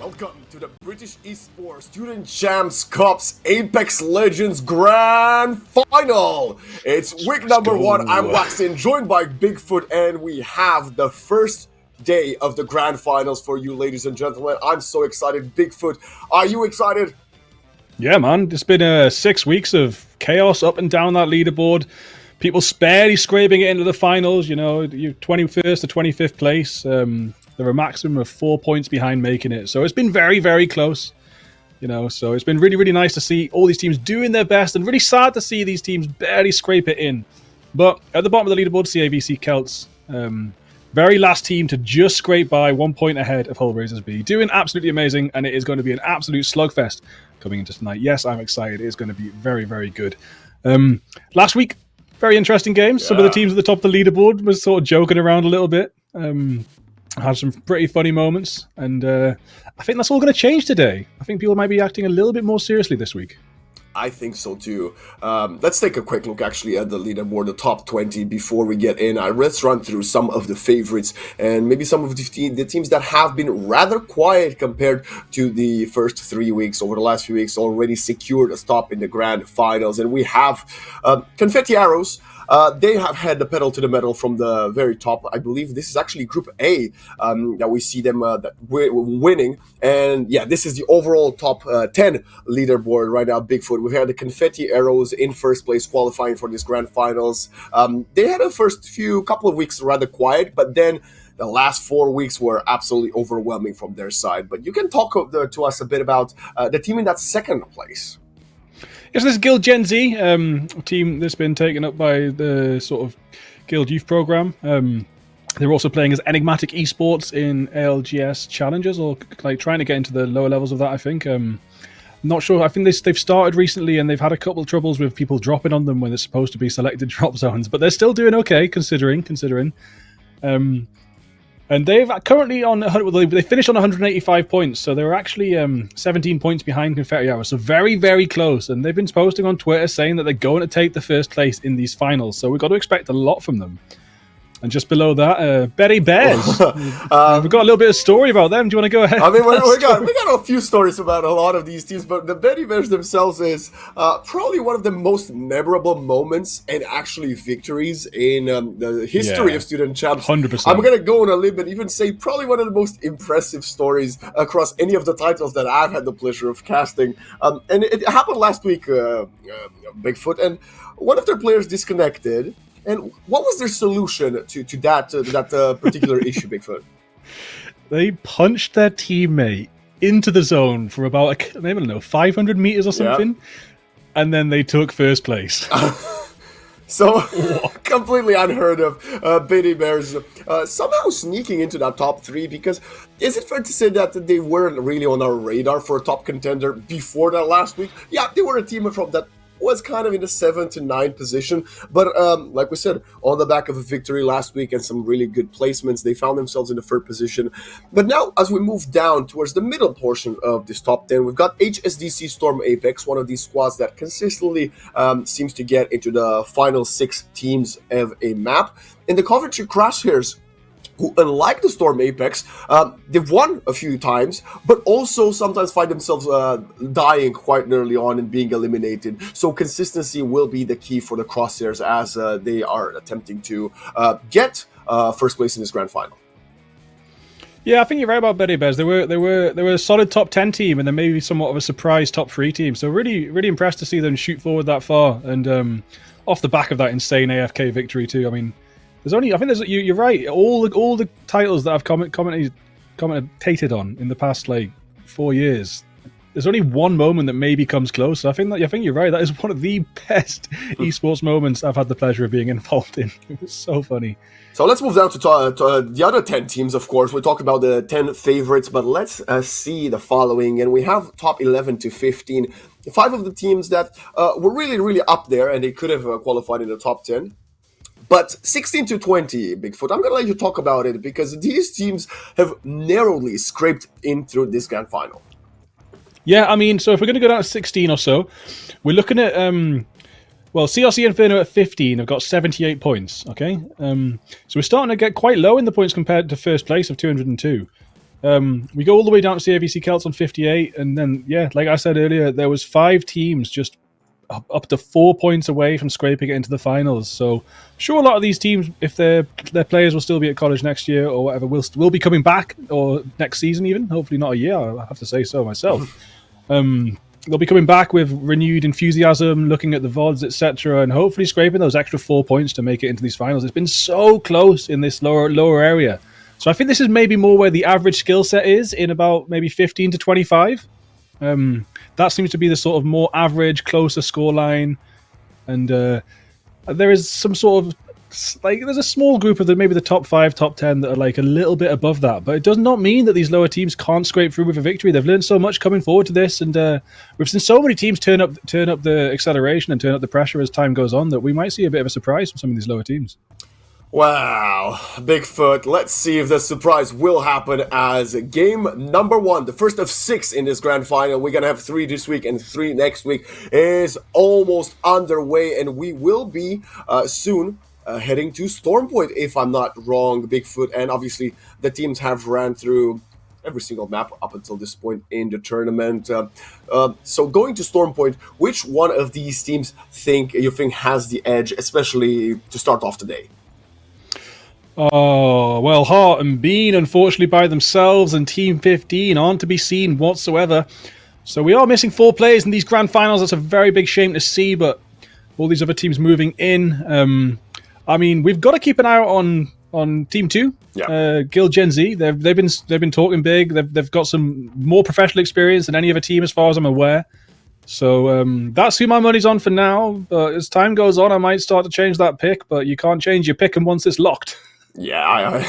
Welcome to the British Esports Student Champs Cup's Apex Legends Grand Final. It's week number 1. I'm Waxin, joined by Bigfoot, and we have the first day of the Grand Finals for you, ladies and gentlemen. I'm so excited. Bigfoot, are you excited? Yeah, man. It's been 6 weeks of chaos up and down that leaderboard. People barely scraping it into the finals. You know, you 21st to 25th place. They're a maximum of 4 points behind making it. So it's been very, very close. You know, so it's been really, really nice to see all these teams doing their best, and really sad to see these teams barely scrape it in. But at the bottom of the leaderboard, CAVC Celts, very last team to just scrape by 1 point ahead of Hullraisers B. Doing absolutely amazing, and it is going to be an absolute slugfest coming into tonight. Yes, I'm excited. It is going to be very, very good. Last week, very interesting games. Yeah. Some of the teams at the top of the leaderboard was sort of joking around a little bit. Had some pretty funny moments, and I think that's all going to change today. I think people might be acting a little bit more seriously this week. I think so too. Let's take a quick look actually at the leaderboard, the top 20, before we get in. Let's run through some of the favorites and maybe some of the teams that have been rather quiet compared to the first 3 weeks. Over the last few weeks, already secured a stop in the grand finals. And we have Confetti Arrows. They have had the pedal to the metal from the very top. I believe this is actually Group A that we see them winning. And yeah, this is the overall top 10 leaderboard right now, Bigfoot. We've had the Confetti Arrows in first place qualifying for this grand finals. They had a first couple of weeks rather quiet, but then the last 4 weeks were absolutely overwhelming from their side. But you can talk to us a bit about the team in that second place. Yes, this is Guild Gen Z, team that's been taken up by the sort of Guild Youth Program. They're also playing as Enigmatic Esports in ALGS Challenges, or like trying to get into the lower levels of that, I think. Not sure. I think they've started recently, and they've had a couple of troubles with people dropping on them when they're supposed to be selected drop zones, but they're still doing okay, considering. And they've currently they finished on 185 points, so they were actually 17 points behind Confetti Arrows, so very, very close. And they've been posting on Twitter saying that they're going to take the first place in these finals, so we've got to expect a lot from them. And just below that, Betty Bears. We've got a little bit of story about them. Do you want to go ahead? I mean, we got a few stories about a lot of these teams, but the Betty Bears themselves is probably one of the most memorable moments and actually victories in the history of Student Champs. 100%. I'm going to go on a limb and even say probably one of the most impressive stories across any of the titles that I've had the pleasure of casting. And it happened last week, Bigfoot, and one of their players disconnected. And what was their solution to that particular issue, Bigfoot? They punched their teammate into the zone for about, 500 meters or something, and then they took first place. So, completely unheard of. Betty Bears somehow sneaking into that top 3, because is it fair to say that they weren't really on our radar for a top contender before that last week? Yeah, they were a team from that was kind of in the 7 to 9 position, but like we said, on the back of a victory last week and some really good placements, they found themselves in the 3rd position. But now, as we move down towards the middle portion of this top 10, we've got HSDC Storm Apex, one of these squads that consistently seems to get into the final 6 teams of a map. In the Coventry Crashhairs, who, unlike the Storm Apex, they've won a few times, but also sometimes find themselves dying quite early on and being eliminated. So consistency will be the key for the Crosshairs as they are attempting to get first place in this grand final. Yeah, I think you're right about Betty Bears. They were a solid top 10 team, and then maybe somewhat of a surprise top 3 team. So really, really impressed to see them shoot forward that far, and off the back of that insane AFK victory too. I mean, you're right. All the titles that I've commentated on in the past 4 years, there's only one moment that maybe comes close. So I think you're right. That is one of the best esports moments I've had the pleasure of being involved in. It was so funny. So let's move down to the other 10 teams, of course. We talked about the 10 favorites, but let's see the following. And we have top 11 to 15. 5 of the teams that were really, really up there, and they could have qualified in the top 10. But 16 to 20, Bigfoot, I'm going to let you talk about it, because these teams have narrowly scraped in through this grand final. Yeah, I mean, so if we're going to go down to 16 or so, we're looking at, CRC Inferno at 15 have got 78 points, okay? So we're starting to get quite low in the points compared to first place of 202. We go all the way down to CAVC Celts on 58, and then like I said earlier, there was 5 teams just up to 4 points away from scraping it into the finals. So I'm sure a lot of these teams, if their players will still be at college next year or whatever, will be coming back, or next season even. Hopefully not a year. I have to say so myself. They'll be coming back with renewed enthusiasm, looking at the VODs, etc., and hopefully scraping those extra 4 points to make it into these finals. It's been so close in this lower area. So I think this is maybe more where the average skill set is, in about maybe 15 to 25. That seems to be the sort of more average, closer scoreline. And there is some sort of, there's a small group of maybe the top 5, top 10 that are like a little bit above that. But it does not mean that these lower teams can't scrape through with a victory. They've learned so much coming forward to this. And we've seen so many teams turn up the acceleration and turn up the pressure as time goes on that we might see a bit of a surprise from some of these lower teams. Wow, Bigfoot. Let's see if the surprise will happen as game number 1, the first of 6 in this grand final. We're going to have 3 this week and 3 next week, is almost underway, and we will be soon heading to Storm Point, if I'm not wrong, Bigfoot. And obviously, the teams have ran through every single map up until this point in the tournament. So going to Storm Point, which one of these teams you think has the edge, especially to start off today? Oh, well, Heart and Bean, unfortunately, by themselves, and Team 15 aren't to be seen whatsoever. So we are missing 4 players in these grand finals. That's a very big shame to see, but all these other teams moving in. I mean, we've got to keep an eye out on Team 2. Yeah. Guild Gen Z. They've been talking big. They've got some more professional experience than any other team, as far as I'm aware. So that's who my money's on for now. But as time goes on, I might start to change that pick. But you can't change your pick once it's locked. Yeah,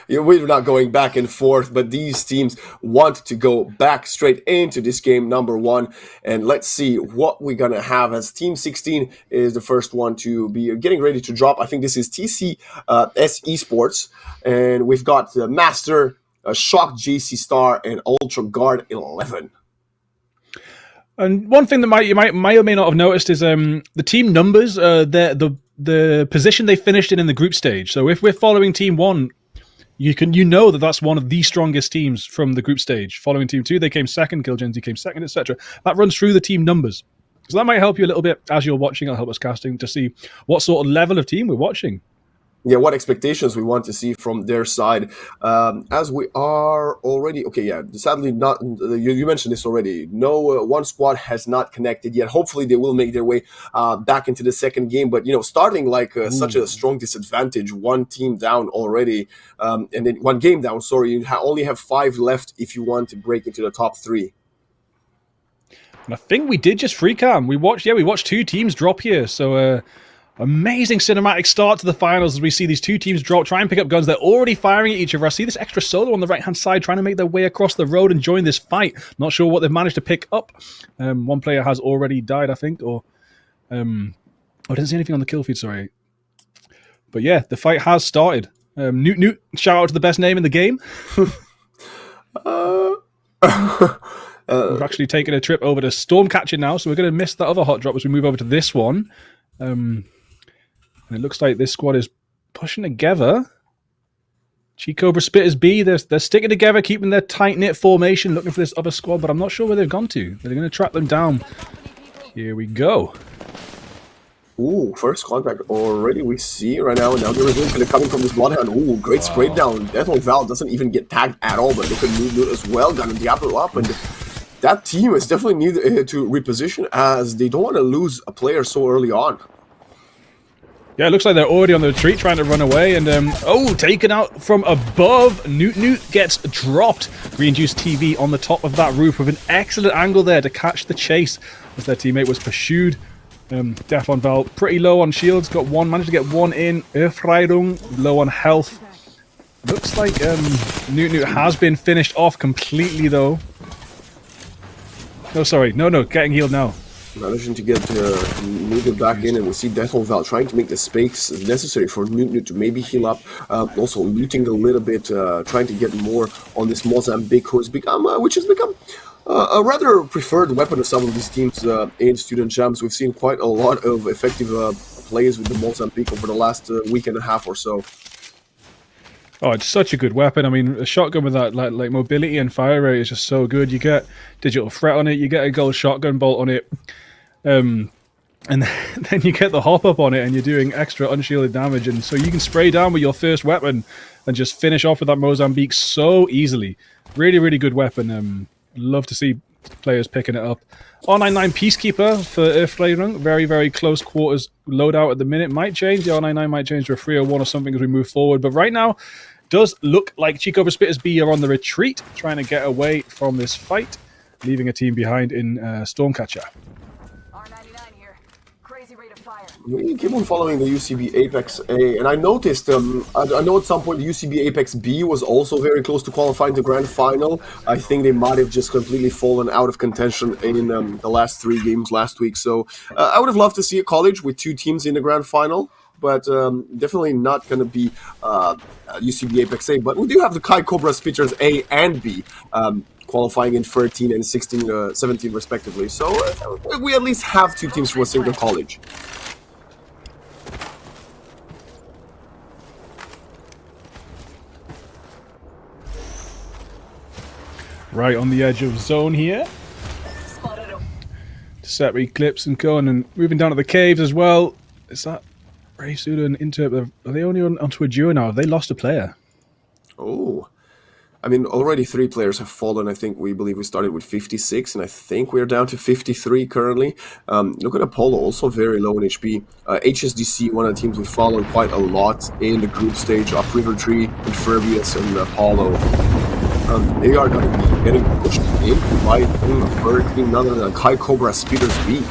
we're not going back and forth, but these teams want to go back straight into this game number 1. And let's see what we're going to have, as Team 16 is the first one to be getting ready to drop. I think this is TCS Esports. And we've got the Master, Shock JC Star, and Ultra Guard 11. And one thing that you may or may not have noticed is the team numbers, the position they finished in the group stage. So if we're following Team 1, you know that's one of the strongest teams from the group stage. Following Team 2, they came second, Guild Gen Z came second, etc. That runs through the team numbers. So that might help you a little bit as you're watching. It'll help us casting to see what sort of level of team we're watching. Yeah, what expectations we want to see from their side, as we are already sadly not. You mentioned this already. No, one squad has not connected yet. Hopefully, they will make their way back into the second game. But starting such a strong disadvantage, one team down already, and then one game down. Sorry, you only have 5 left if you want to break into the top 3. And I think we did just free cam. We watched 2 teams drop here. So. Amazing cinematic start to the finals as we see these 2 teams drop, try and pick up guns. They're already firing at each other. I see this extra solo on the right-hand side trying to make their way across the road and join this fight. Not sure what they've managed to pick up. One player has already died, I think, or... I didn't see anything on the kill feed, sorry. But yeah, the fight has started. Newt, shout out to the best name in the game. We've actually taken a trip over to Stormcatcher now, so we're going to miss that other hot drop as we move over to this one. And it looks like this squad is pushing together. Cobra Spitters B, they're sticking together, keeping their tight-knit formation, looking for this other squad, but I'm not sure where they've gone to. They're going to track them down. Here we go. Ooh, first contact already we see right now. Now there is coming from this Bloodhound. Ooh, great spray down. Deathlock Val doesn't even get tagged at all, but they could move as well. Got Diablo up, and that team is definitely needed to reposition, as they don't want to lose a player so early on. Yeah, it looks like they're already on the retreat trying to run away, and taken out from above. Newt gets dropped. Reinduced TV on the top of that roof with an excellent angle there to catch the chase as their teammate was pursued. Death on Val, pretty low on shields, managed to get one in. Erfreidung, low on health. Looks like Newt has been finished off completely though. No, sorry, no, getting healed now. Managing to get Newt back in, and we see Death on Val trying to make the space necessary for Newt to maybe heal up. Also looting a little bit, trying to get more on this Mozambique, which has become a rather preferred weapon of some of these teams in Student Champs. We've seen quite a lot of effective plays with the Mozambique over the last week and a half or so. Oh, it's such a good weapon. I mean, a shotgun with that like mobility and fire rate is just so good. You get digital threat on it. You get a gold shotgun bolt on it. Um, and then you get the hop up on it, and you're doing extra unshielded damage, and so you can spray down with your first weapon and just finish off with that Mozambique so easily. Really, really good weapon. Love to see players picking it up. R99 Peacekeeper for Earthflaring. Very, very close quarters loadout at the minute. Might change. The R99 might change to a 301 or something as we move forward. But right now, does look like Chico Spitters B are on the retreat, trying to get away from this fight, leaving a team behind in Stormcatcher. We keep on following the UCB Apex A, and I noticed, I know at some point the UCB Apex B was also very close to qualifying the grand final. I think they might have just completely fallen out of contention in the last 3 games last week. So I would have loved to see a college with 2 teams in the grand final, but definitely not going to be UCB Apex A. But we do have the Kai Cobra Spitters A and B. Qualifying in 13 and 16, 17 respectively. So we at least have 2 teams from a single college. Right on the edge of zone here. Set Eclipse and Cohen, and moving down to the caves as well. Is that Ray Suda and Interp? Are they only onto a duo now? Have they lost a player? Oh. I mean, already 3 players have fallen. I think we believe we started with 56, and I think we're down to 53 currently. Look at Apollo, also very low in HP. HSDC, one of the teams we followed quite a lot in the group stage. Upriver Tree, Impervious, and Apollo. They are going to be getting pushed in by a third team, none other than Kai Cobra Speeders B.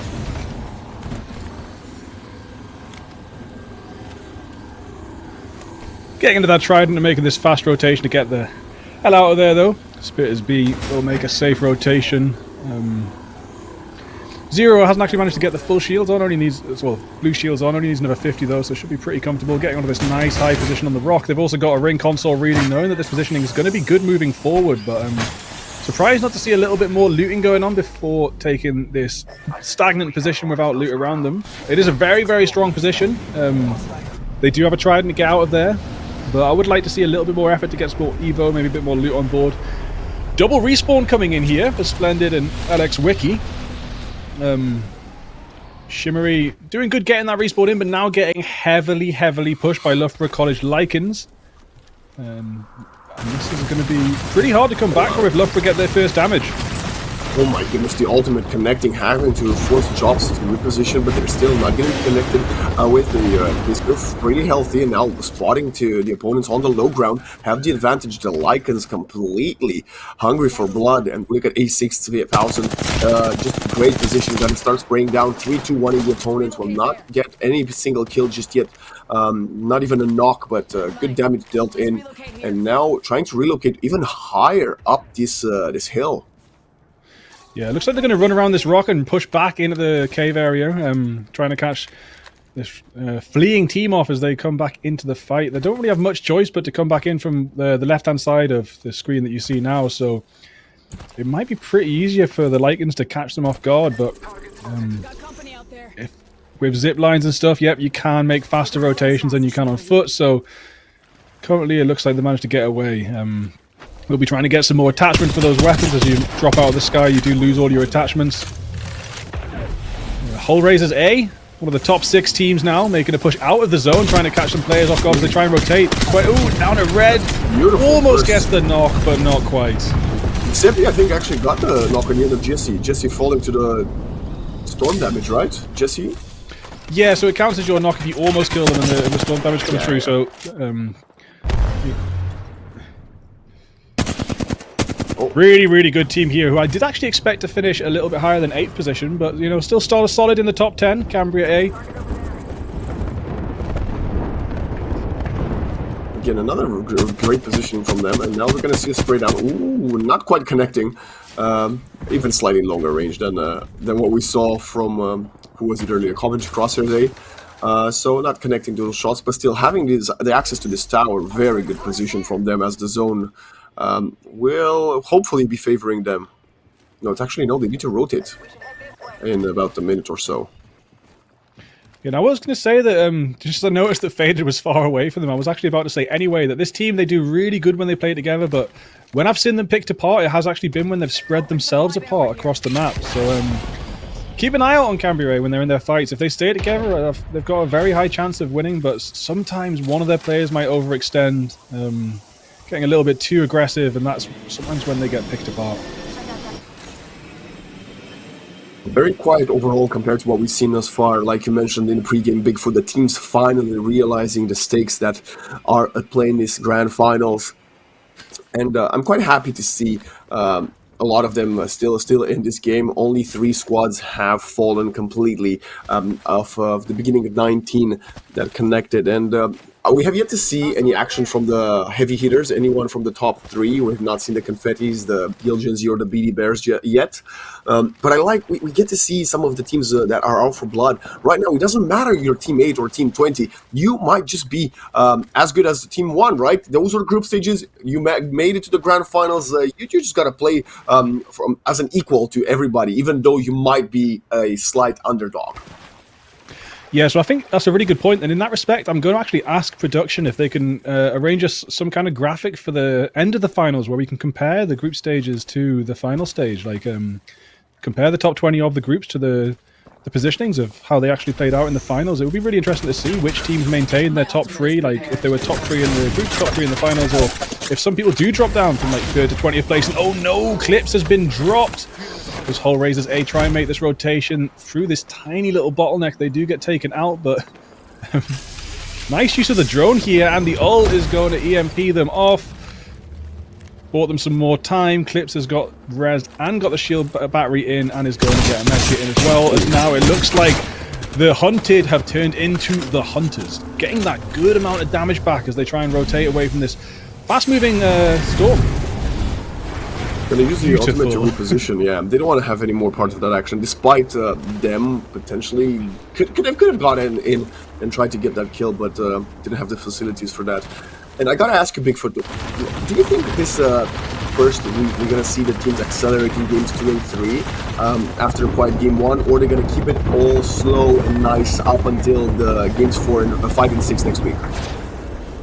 Getting into that trident and making this fast rotation to get the hell out of there, though. Spitters B will make a safe rotation. Zero hasn't actually managed to get the full shields on, only needs, well, blue shields on, only needs another 50 though, so should be pretty comfortable getting onto this nice high position on the rock. They've also got a ring console reading, knowing that this positioning is going to be good moving forward, but surprised not to see a little bit more looting going on before taking this stagnant position without loot around them. It is a very, very strong position. They do have a trident to get out of there, but I would like to see a little bit more effort to get some more Evo, maybe a bit more loot on board. Double respawn coming in here for Splendid and Alex Wiki. Shimmery doing good getting that respawn in, but now getting heavily pushed by Loughborough College Lycans. And this is going to be pretty hard to come back from if Loughborough get their first damage. Oh my goodness, the ultimate connecting, having to force Jobs to reposition, but they're still not getting connected with the Biscuit pretty healthy, and now spotting to the opponents on the low ground, have the advantage. The Lycans completely hungry for blood, and look at A6000, just a great position, gonna start spraying down 3-2-1 in the opponents, will not get any single kill just yet, not even a knock, but good damage dealt in, and now trying to relocate even higher up this hill. Yeah, it looks like they're going to run around this rock and push back into the cave area, trying to catch this fleeing team off as they come back into the fight. They don't really have much choice but to come back in from the left-hand side of the screen that you see now, so it might be pretty easier for the Lycans to catch them off guard, but with zip lines and stuff, yep, you can make faster rotations than you can on foot, so currently it looks like they managed to get away. We'll be trying to get some more attachments for those weapons. As you drop out of the sky, you do lose all your attachments. Hull Raisers A, one of the top 6 teams now, making a push out of the zone, trying to catch some players off guard as they try and rotate. But, ooh, down at red. Beautiful almost gets the knock, but not quite. Seppi, I think, actually got the knock on the end of Jesse. Jesse falling to the storm damage, right? Jesse? Yeah, so it counts as your knock if you almost kill them and the storm damage comes through, so... Really good team here, who I did actually expect to finish a little bit higher than 8th position, but, you know, still solid in the top 10, Cambria A. Again, another great positioning from them, and now we're going to see a spray down. Ooh, not quite connecting. Even slightly longer range than what we saw from, who was it earlier, Coventry Crosshairs A. So not connecting those shots, but still having the access to this tower. Very good position from them, as the zone will hopefully be favoring them. No, it's actually, no, they need to rotate in about a minute or so. I was going to say that just as I noticed that Faded was far away from them, I was actually about to say anyway that this team, they do really good when they play together, but when I've seen them picked apart, it has actually been when they've spread themselves apart across the map. So keep an eye out on Cambrai when they're in their fights. If they stay together, they've got a very high chance of winning, but sometimes one of their players might overextend, getting a little bit too aggressive, and that's sometimes when they get picked apart. Very quiet overall compared to what we've seen thus far. Like you mentioned in the pregame, Bigfoot, the team's finally realizing the stakes that are at play in these grand finals. And I'm quite happy to see a lot of them still in this game. Only 3 squads have fallen completely of the beginning of 19 that connected. And we have yet to see any action from the heavy hitters, anyone from the top 3. We have not seen the Confettis, the Gilgens or the Beady Bears yet. But I like, we get to see some of the teams that are out for blood. Right now, it doesn't matter you're Team 8 or Team 20. You might just be as good as Team 1, right? Those are group stages. You made it to the grand finals. You just got to play as an equal to everybody, even though you might be a slight underdog. Yeah, so I think that's a really good point. And in that respect, I'm going to actually ask production if they can arrange us some kind of graphic for the end of the finals where we can compare the group stages to the final stage. Like, compare the top 20 of the groups to the positionings of how they actually played out in the finals. It would be really interesting to see which teams maintain their top 3, like if they were top 3 in the groups, top 3 in the finals, or if some people do drop down from like 3rd to 20th place. And oh no, Clips has been dropped. This whole Razors A try and make this rotation through this tiny little bottleneck. They do get taken out, but nice use of the drone here, and the ult is going to EMP them off. Bought them some more time. Clips has got res and got the shield battery in, and is going to get a medkit in as well. As now it looks like the hunted have turned into the hunters, getting that good amount of damage back as they try and rotate away from this fast-moving storm. Going to use the ultimate to reposition. Yeah, they don't want to have any more parts of that action, despite them potentially could have gotten in and tried to get that kill, but didn't have the facilities for that. And I gotta ask you, Bigfoot, do you think this first week we're gonna see the teams accelerating games 2 and 3 after a quiet game 1, or they're gonna keep it all slow and nice up until the games 4 and 5 and 6 next week?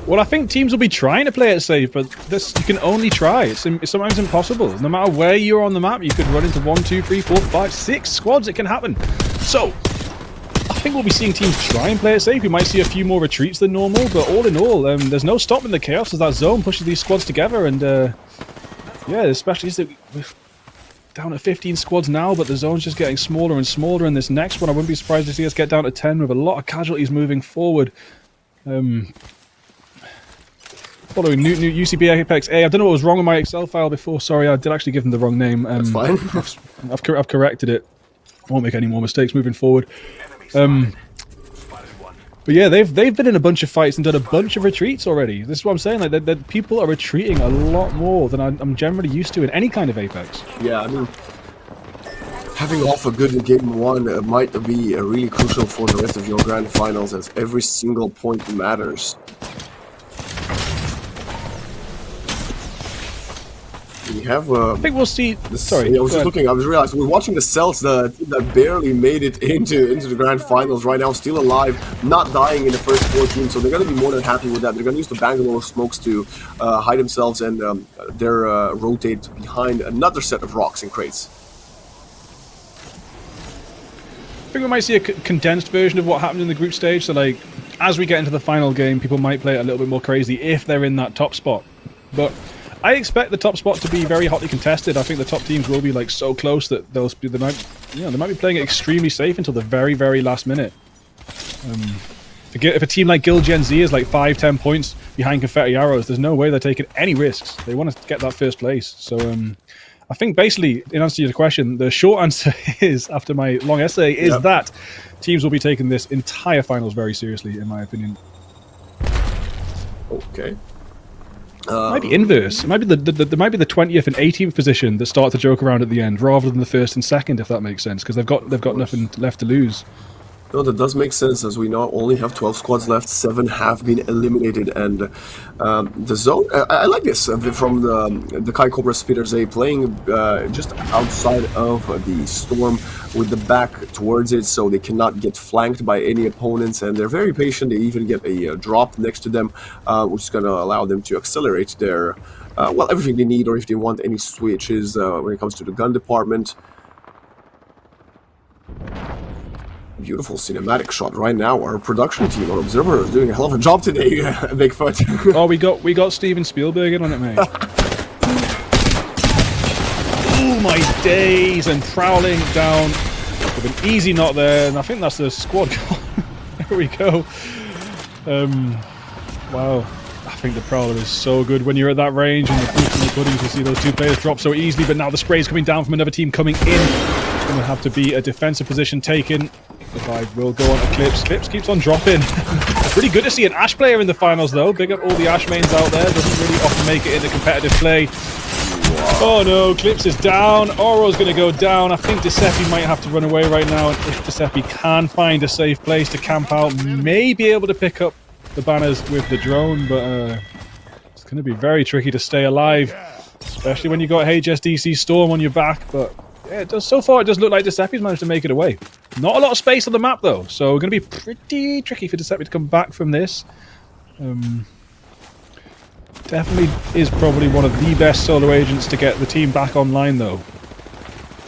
Well, I think teams will be trying to play it safe, but this you can only try. It's sometimes impossible. No matter where you're on the map, you could run into 1, 2, 3, 4, 5, 6 squads. It can happen. So I think we'll be seeing teams try and play it safe. We might see a few more retreats than normal, but all in all, there's no stopping the chaos as that zone pushes these squads together. And yeah, especially as we're down at 15 squads now, but the zone's just getting smaller and smaller. And this next one, I wouldn't be surprised to see us get down to 10 with a lot of casualties moving forward. Following new UCB Apex A. I don't know what was wrong with my Excel file before. Sorry, I did actually give them the wrong name. That's fine. I've corrected it. I won't make any more mistakes moving forward. But yeah, they've been in a bunch of fights and done a bunch of retreats already. This is what I'm saying. Like that people are retreating a lot more than I'm generally used to in any kind of Apex. Yeah, I mean, having off a good game 1 might be really crucial for the rest of your grand finals, as every single point matters. We have. I think we'll see. Sorry, I was just looking. I was realizing we're watching the Celts, the team that barely made it into the grand finals right now, still alive, not dying in the first 14. So they're going to be more than happy with that. They're going to use the Bangalore smokes to hide themselves, and they're rotate behind another set of rocks and crates. I think we might see a condensed version of what happened in the group stage. So like, as we get into the final game, people might play it a little bit more crazy if they're in that top spot, but I expect the top spot to be very hotly contested. I think the top teams will be like so close that they might be playing it extremely safe until the very, very last minute. If a team like Gilgen Z is like 5-10 points behind Confetti Arrows, there's no way they're taking any risks. They want to get that first place. So I think basically, in answer to your question, the short answer is, after my long essay, is that teams will be taking this entire finals very seriously, in my opinion. Okay. It might be inverse. It might be the 20th and 18th position that start to joke around at the end, rather than the 1st and 2nd, if that makes sense, because they've got nothing left to lose. No, that does make sense, as we now only have 12 squads left. 7 have been eliminated, and the zone. I like this from the Kai Cobra Speeders. They playing just outside of the storm with the back towards it, so they cannot get flanked by any opponents, and they're very patient. They even get a drop next to them, which is going to allow them to accelerate their well, everything they need, or if they want any switches when it comes to the gun department. Beautiful cinematic shot right now. Our production team, our observer, is doing a hell of a job today, Bigfoot. Oh, we got Steven Spielberg in on it, mate. Oh my days! And prowling down with an easy knot there, and I think that's the squad goal. There we go. Wow. I think the Prowler is so good when you're at that range, and the proof in the pudding to see those two players drop so easily. But now the spray's coming down from another team coming in. It's going to have to be a defensive position taken. The vibe will go on to Clips. Clips keeps on dropping. Pretty good to see an Ash player in the finals, though. Big up all the Ash mains out there. Doesn't really often make it into competitive play. Oh no, Clips is down. Oro's going to go down. I think Giuseppe might have to run away right now. And if Giuseppe can find a safe place to camp out, may be able to pick up the banners with the drone, but it's going to be very tricky to stay alive, especially when you got HSDC Storm on your back. But yeah, it does. So far, it does look like Giuseppe's managed to make it away. Not a lot of space on the map, though, so going to be pretty tricky for Giuseppe to come back from this. Definitely is probably one of the best solo agents to get the team back online, though.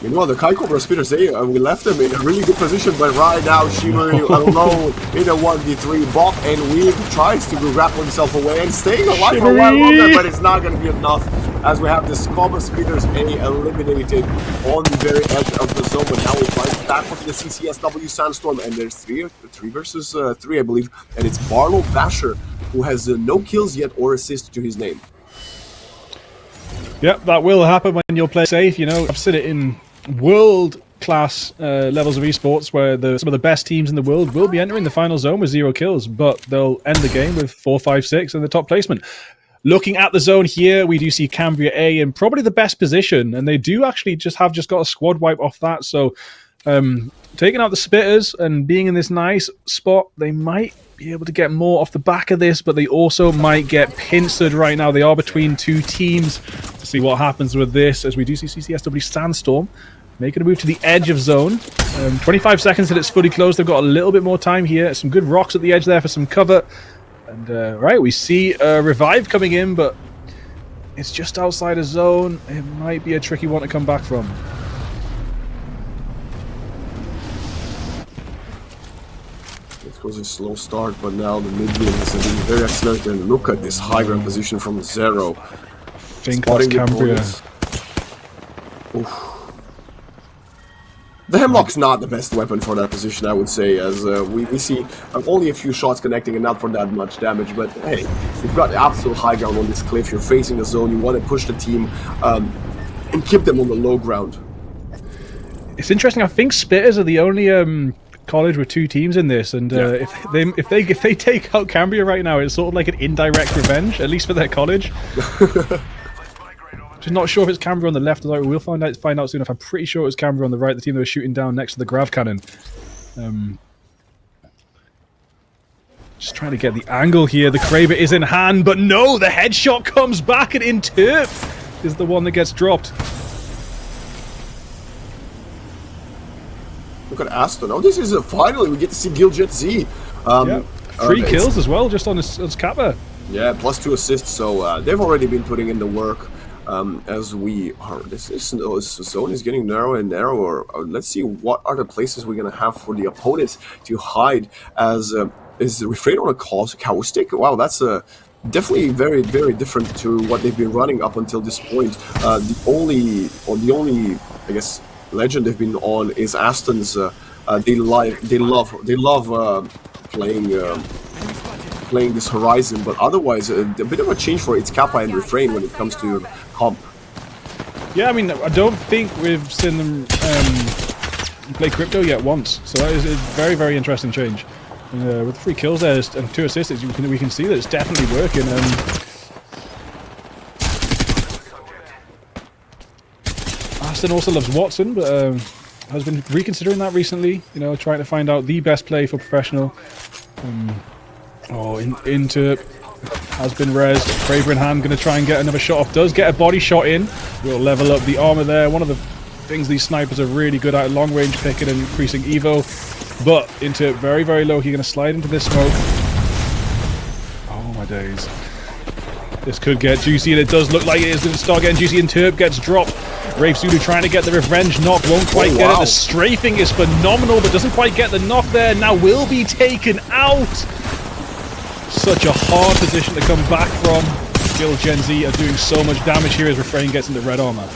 Meanwhile, the Kai Cobra Speeders, we left them in a really good position, but right now, Shivery alone in a 1v3 bot, and Weave tries to grapple himself away and staying alive for a while longer, but it's not going to be enough, as we have this Cobra Speeders eliminated on the very edge of the zone, but now we're trying back with the CCSW Sandstorm, and there's three versus three, I believe, and it's Barlow Basher, who has no kills yet or assists to his name. Yep, that will happen when you'll play safe. You know, I've seen it in world-class levels of esports where some of the best teams in the world will be entering the final zone with 0 kills, but they'll end the game with 4, 5, 6 in the top placement. Looking at the zone here, we do see Cambria A in probably the best position, and they do actually just got a squad wipe off that. So taking out the Spitters and being in this nice spot, they might be able to get more off the back of this, but they also might get pincered right now. They are between two teams. To see what happens with this, as we do see CCSW Sandstorm making a move to the edge of zone. 25 seconds till it's fully closed. They've got a little bit more time here. Some good rocks at the edge there for some cover. And right, we see a revive coming in, but it's just outside of zone. It might be a tricky one to come back from. It was a slow start, but now the mid lane is being very excellent. And look at this high ground position from Zero. I think that's Cambria. The Hemlock's not the best weapon for that position, I would say, as we see only a few shots connecting and not for that much damage. But hey, you've got absolute high ground on this cliff. You're facing a zone. You want to push the team and keep them on the low ground. It's interesting. I think Spitters are the only college with 2 teams in this, and if they take out Cambria right now, it's sort of like an indirect revenge, at least for their college. Just not sure if it's Cambria on the left or the right. We'll find out soon. If I'm pretty sure it was Cambria on the right, the team that was shooting down next to the grav cannon. Just trying to get the angle here. The Kraber is in hand, but no, the headshot comes back, and Interp is the one that gets dropped. Look at Aston. Oh, this is finally we get to see Giljet Z. 3 kills as well, just on his Kappa. Yeah, plus 2 assists. So they've already been putting in the work. As we are, this zone is getting narrower and narrower. Let's see what are the places we're gonna have for the opponents to hide. As is Refrain on a caustic. Wow, that's definitely very, very different to what they've been running up until this point. The only I guess legend they've been on is Aston's. They love playing this Horizon, but otherwise a bit of a change for its Kappa and Refrain when it comes to comp. Yeah, I mean, I don't think we've seen them play Crypto yet once, so that is a very, very interesting change. With 3 kills there and 2 assists, we can see that it's definitely working. Aston also loves Watson, but has been reconsidering that recently. Trying to find out the best play for professional. Into has been res. Kraber in hand, going to try and get another shot off. Does get a body shot in. Will level up the armor there. One of the things these snipers are really good at, long range picking and increasing evo. But into very, very low. He's going to slide into this smoke. Oh my days. This could get juicy, and it does look like it is going to start getting juicy, and Turb gets dropped. Rafe Zulu trying to get the revenge knock, won't quite get it. The strafing is phenomenal, but doesn't quite get the knock there. Now will be taken out. Such a hard position to come back from. Skill Gen Z are doing so much damage here as Refrain gets into red armor.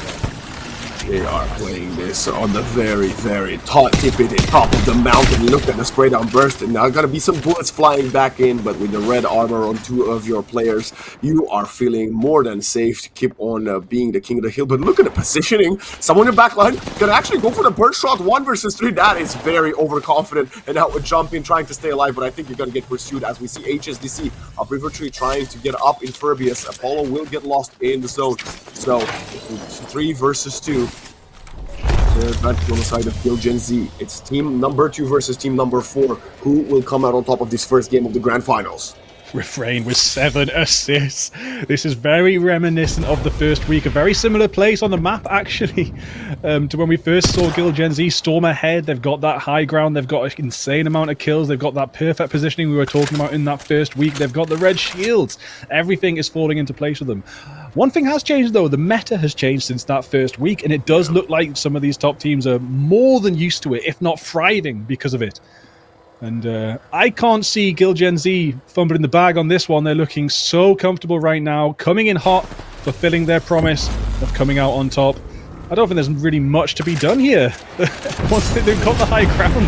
They are playing this on the very, very tippity top of the mountain. Look at the spray down burst, and now gonna be some bullets flying back in, but with the red armor on two of your players, you are feeling more than safe to keep on being the king of the hill. But look at the positioning. Someone in the back line gonna actually go for the burst shot 1 versus 3. That is very overconfident, and now would jump in trying to stay alive, but I think you're gonna get pursued as we see HSDC up River Tree trying to get up in Furbius. Apollo will get lost in the zone. So 3 versus 2. The advantage on the side of Gil Gen Z. It's team number 2 versus team number 4. Who will come out on top of this first game of the Grand Finals? Refrain with 7 assists. This is very reminiscent of the first week. A very similar place on the map, actually, to when we first saw Gil Gen Z storm ahead. They've got that high ground. They've got an insane amount of kills. They've got that perfect positioning we were talking about in that first week. They've got the red shields. Everything is falling into place for them. One thing has changed, though. The meta has changed since that first week, and it does look like some of these top teams are more than used to it, if not thriving because of it. And I can't see Gil Gen Z fumbling the bag on this one. They're looking so comfortable right now, coming in hot, fulfilling their promise of coming out on top. I don't think there's really much to be done here. Once they've got the high ground,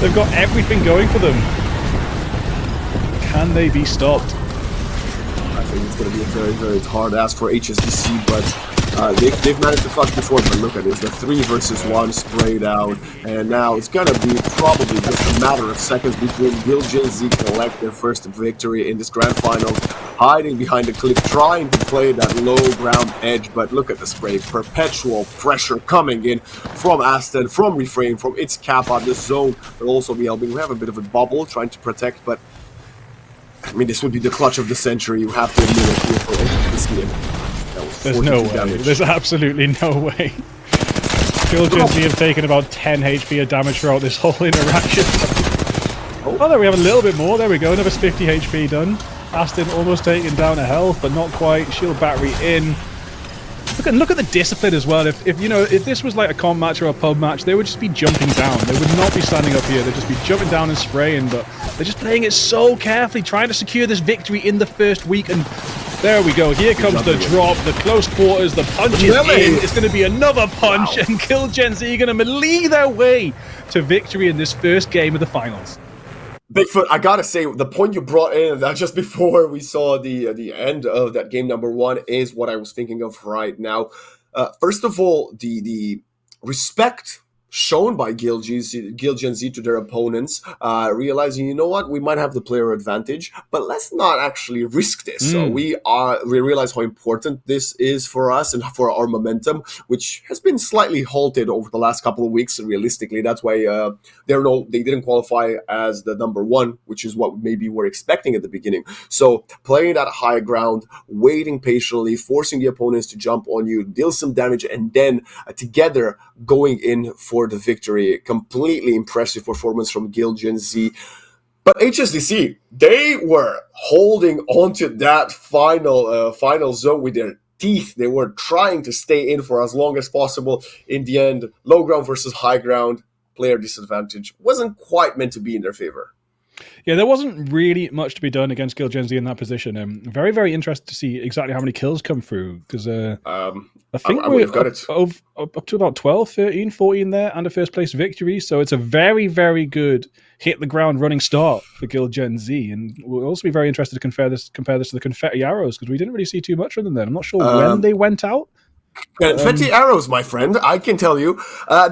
they've got everything going for them. Can they be stopped? I think it's going to be a very, very hard ask for HSBC, but they've managed to clutch before. But look at this, the 3 versus 1 sprayed out, and now it's going to be probably just a matter of seconds between Gil Gen Z collect their first victory in this grand finals, hiding behind the cliff, trying to play that low ground edge. But look at the spray, perpetual pressure coming in from Aston, from Refrain, from its Kappa. The zone will also be helping. We have a bit of a bubble trying to protect, but I mean, this would be the clutch of the century. You have to admit it here for HSBC. There's no way. Damage. There's absolutely no way. Gil Gen Z have taken about 10 HP of damage throughout this whole interaction. Oh, there we have a little bit more. There we go. Another 50 HP done. Aston almost taking down a health, but not quite. Shield battery in. Look at the discipline as well. If this was like a comp match or a pub match, they would just be jumping down. They would not be standing up here. They'd just be jumping down and spraying, but they're just playing it so carefully, trying to secure this victory in the first week. And there we go. Here comes the drop, the close quarters, the punch is in. It's going to be another punch, and Gil Gen Z are going to melee their way to victory in this first game of the finals. Bigfoot, I gotta say, the point you brought in that just before we saw the end of that game number 1 is what I was thinking of right now. First of all, the respect shown by Gil Gen Z to their opponents, realizing, you know what, we might have the player advantage, but let's not actually risk this. So we realize how important this is for us and for our momentum, which has been slightly halted over the last couple of weeks. Realistically, that's why they didn't qualify as the number 1, which is what maybe we're expecting at the beginning. So playing that high ground, waiting patiently, forcing the opponents to jump on you, deal some damage, and then together going in for the victory. Completely impressive performance from Gil Gen Z. But HSDC, they were holding onto that final zone with their teeth. They were trying to stay in for as long as possible. In the end, low ground versus high ground, player disadvantage wasn't quite meant to be in their favor. Yeah, there wasn't really much to be done against Gil Gen Z in that position. Very, very interested to see exactly how many kills come through, because I think we've got it up to about 12, 13, 14 there, and a first place victory. So it's a very, very good hit the ground running start for Gil Gen Z. And we'll also be very interested to compare this to the Confetti Arrows, because we didn't really see too much from them then. I'm not sure when they went out. Confetti Arrows, my friend, I can tell you,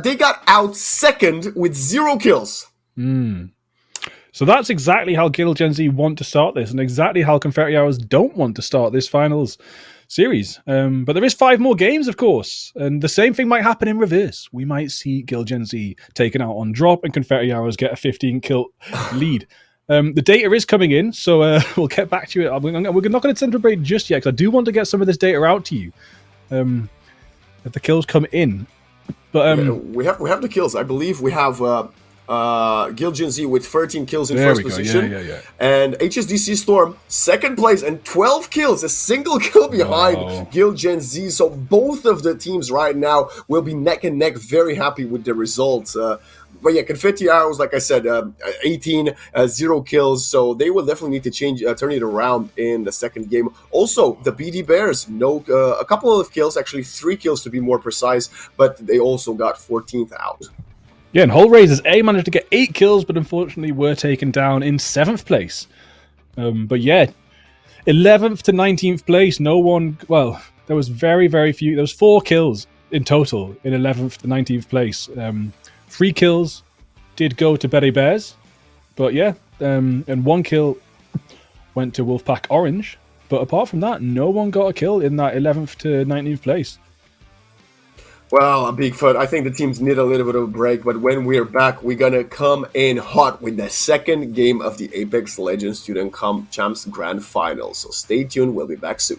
they got out second with 0 kills. So that's exactly how Gil Gen Z want to start this, and exactly how Confetti Arrows don't want to start this finals. series. But there is 5 more games, of course, and the same thing might happen in reverse. We might see Gil Gen Z taken out on drop and Confetti Arrows get a 15 kill lead. The data is coming in, so we'll get back to it. We're not going to celebrate just yet, because I do want to get some of this data out to you. If the kills come in. But we have the kills. I believe we have Gil Gen Z with 13 kills in first position. Yeah. And HSDC Storm, second place and 12 kills, a single kill behind Gil Gen Z. So both of the teams right now will be neck and neck, very happy with the results. But yeah, Confetti Arrows, like I said, 18, 0 kills. So they will definitely need to turn it around in the second game. Also, the BD Bears, a couple of kills, actually 3 kills to be more precise, but they also got 14th out. Yeah, and Hull Raisers A managed to get 8 kills, but unfortunately were taken down in 7th place. But yeah, 11th to 19th place, no one... Well, there was very, very few... There was 4 kills in total in 11th to 19th place. 3 kills did go to Berry Bears, but yeah, and 1 kill went to Wolfpack Orange. But apart from that, no one got a kill in that 11th to 19th place. Well, Bigfoot, I think the teams need a little bit of a break, but when we're back, we're going to come in hot with the second game of the Apex Legends Student Champs Grand Final. So stay tuned, we'll be back soon.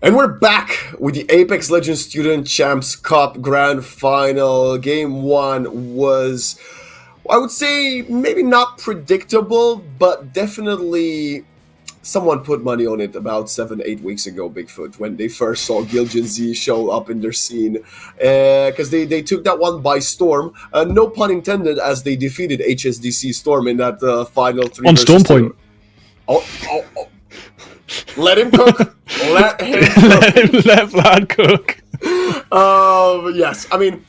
And we're back with the Apex Legends Student Champs Cup Grand Final. Game 1 was, I would say, maybe not predictable, but definitely someone put money on it about 7-8 weeks ago, Bigfoot, when they first saw Giljan Z show up in their scene. Because they took that one by storm. No pun intended, as they defeated HSDC Storm in that final 3 on Storm Point. Oh. Let him cook. Let him cook. Let Vlad cook. Yes, I mean,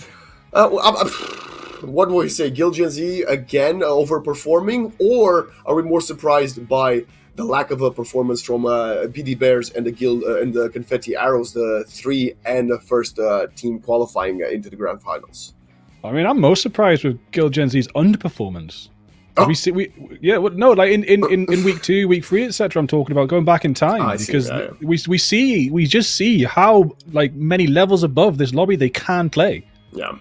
what do we say? Giljan Z again overperforming, or are we more surprised by the lack of a performance from BD Bears and the Confetti Arrows, the 3 and the first team qualifying into the grand finals? I mean, I'm most surprised with Giljan Z's underperformance. Oh. Like in week 2, week 3, etc. I'm talking about going back in time because we just see how like many levels above this lobby they can play. Yeah.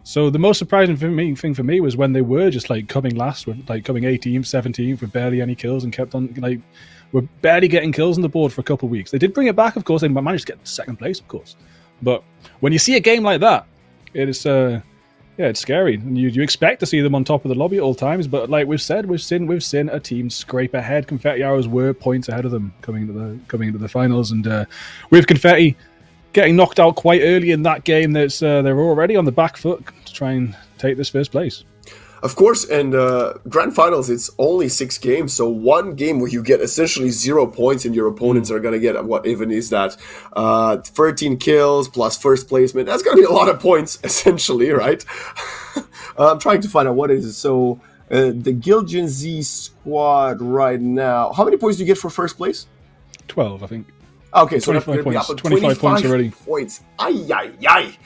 So the most surprising thing for me was when they were just like coming last, with like coming 18th, 17th with barely any kills, and kept on like were barely getting kills on the board for a couple of weeks. They did bring it back, of course. They managed to get second place, of course. But when you see a game like that, it is it's scary. And you expect to see them on top of the lobby at all times, but like we've said, we've seen a team scrape ahead. Confetti Arrows were points ahead of them coming into the finals, and with Confetti getting knocked out quite early in that game, that's they're already on the back foot to try and take this first place. Of course, and grand finals, it's only 6 games, so one game where you get essentially 0 points and your opponents are going to get, what even is that, 13 kills plus first placement. That's going to be a lot of points, essentially, right? I'm trying to find out what it is. So the Giljan Z squad right now, how many points do you get for first place? 12, I think. Okay, so 25 points. 25 points already. Points. Ay.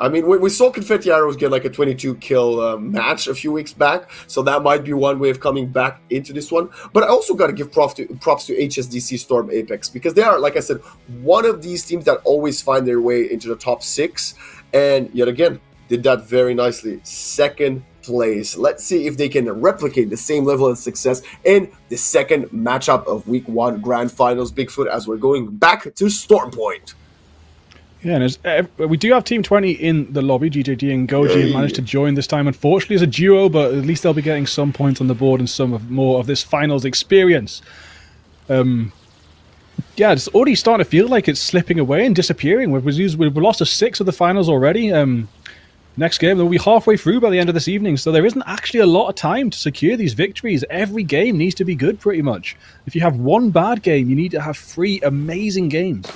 I mean, we saw Confetti Arrows get like a 22-kill match a few weeks back, so that might be one way of coming back into this one. But I also got to give props to HSDC Storm Apex, because they are, like I said, one of these teams that always find their way into the top 6, and yet again, did that very nicely. Second place. Let's see if they can replicate the same level of success in the second matchup of Week 1 Grand Finals, Bigfoot, as we're going back to Storm Point. Yeah, and we do have Team 20 in the lobby. GJD and Goji have managed to join this time, unfortunately, as a duo, but at least they'll be getting some points on the board and more of this finals experience. It's already starting to feel like it's slipping away and disappearing. We've lost 6 of the finals already. Next game, they'll be halfway through by the end of this evening, so there isn't actually a lot of time to secure these victories. Every game needs to be good, pretty much. If you have one bad game, you need to have 3 amazing games.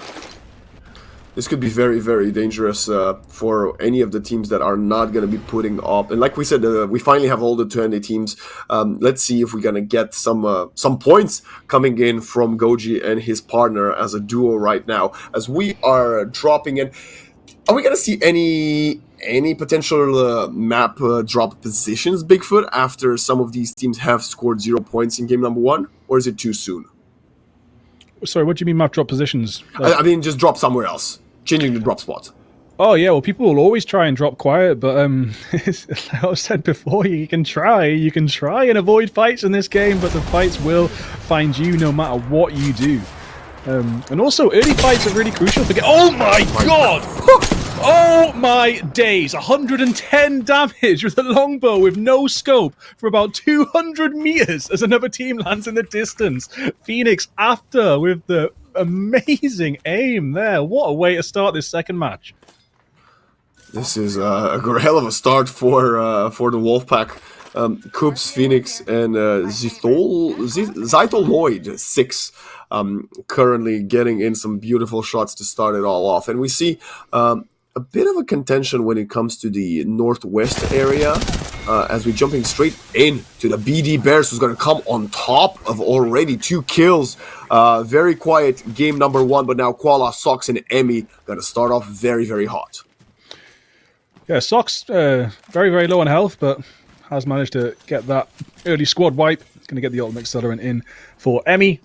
This could be very, very dangerous for any of the teams that are not going to be putting up. And like we said, we finally have all the 20 teams. Let's see if we're going to get some points coming in from Goji and his partner as a duo right now, as we are dropping in. Are we going to see any potential map drop positions, Bigfoot, after some of these teams have scored 0 points in game number 1? Or is it too soon? Sorry, what do you mean map drop positions? I mean, just drop somewhere else. Changing the drop spot. Oh, yeah, well, people will always try and drop quiet, but like I said before, you can try and avoid fights in this game, but the fights will find you no matter what you do. And also, early fights are really crucial. Oh my god! Oh my days! 110 damage with a longbow with no scope for about 200 meters as another team lands in the distance. Phoenix after with the amazing aim there. What a way to start this second match. This is a hell of a start for the Wolfpack. Coops, Phoenix, and Zytol Lloyd, 6, currently getting in some beautiful shots to start it all off. And we see a bit of a contention when it comes to the northwest area, as we're jumping straight into the BD Bears, who's going to come on top of already 2 kills. Very quiet game number 1, but now Koala, Sox, and Emmy going to start off very, very hot. Yeah, Sox very, very low on health, but has managed to get that early squad wipe. He's going to get the ultimate accelerant in for Emmy.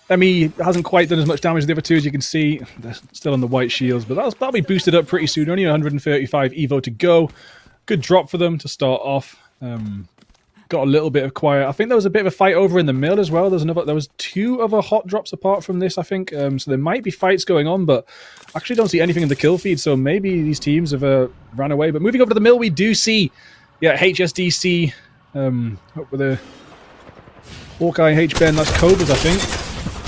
Emmy hasn't quite done as much damage as the other 2, as you can see. They're still on the white shields, but that'll be boosted up pretty soon. Only 135 Evo to go. Good drop for them to start off. got a little bit of quiet. I think there was a bit of a fight over in the mill as well. There was 2 other hot drops apart from this, I think. So there might be fights going on, but I actually don't see anything in the kill feed. So maybe these teams have ran away. But moving over to the mill, we do see, HSDC up with a Hawkeye H-Ben. That's Cobras, I think.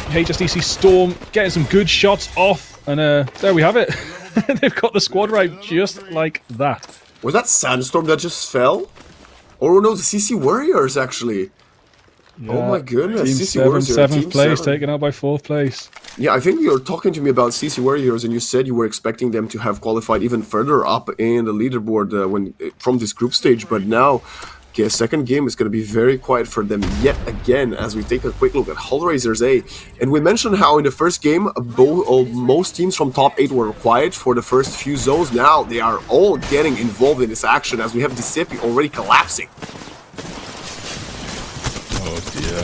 HSDC Storm getting some good shots off, and there we have it. They've got the squad right just like that. Was that Sandstorm that just fell? Or no, the CC Warriors actually. Yeah, oh my goodness, Team CC 7, Warriors, 7th place, taken out by 4th place. Yeah, I think you were talking to me about CC Warriors, and you said you were expecting them to have qualified even further up in the leaderboard from this group stage, but now. Okay, second game is going to be very quiet for them yet again as we take a quick look at Hullraisers A. And we mentioned how in the first game, most teams from top 8 were quiet for the first few zones. Now they are all getting involved in this action as we have Giuseppe already collapsing. Oh dear.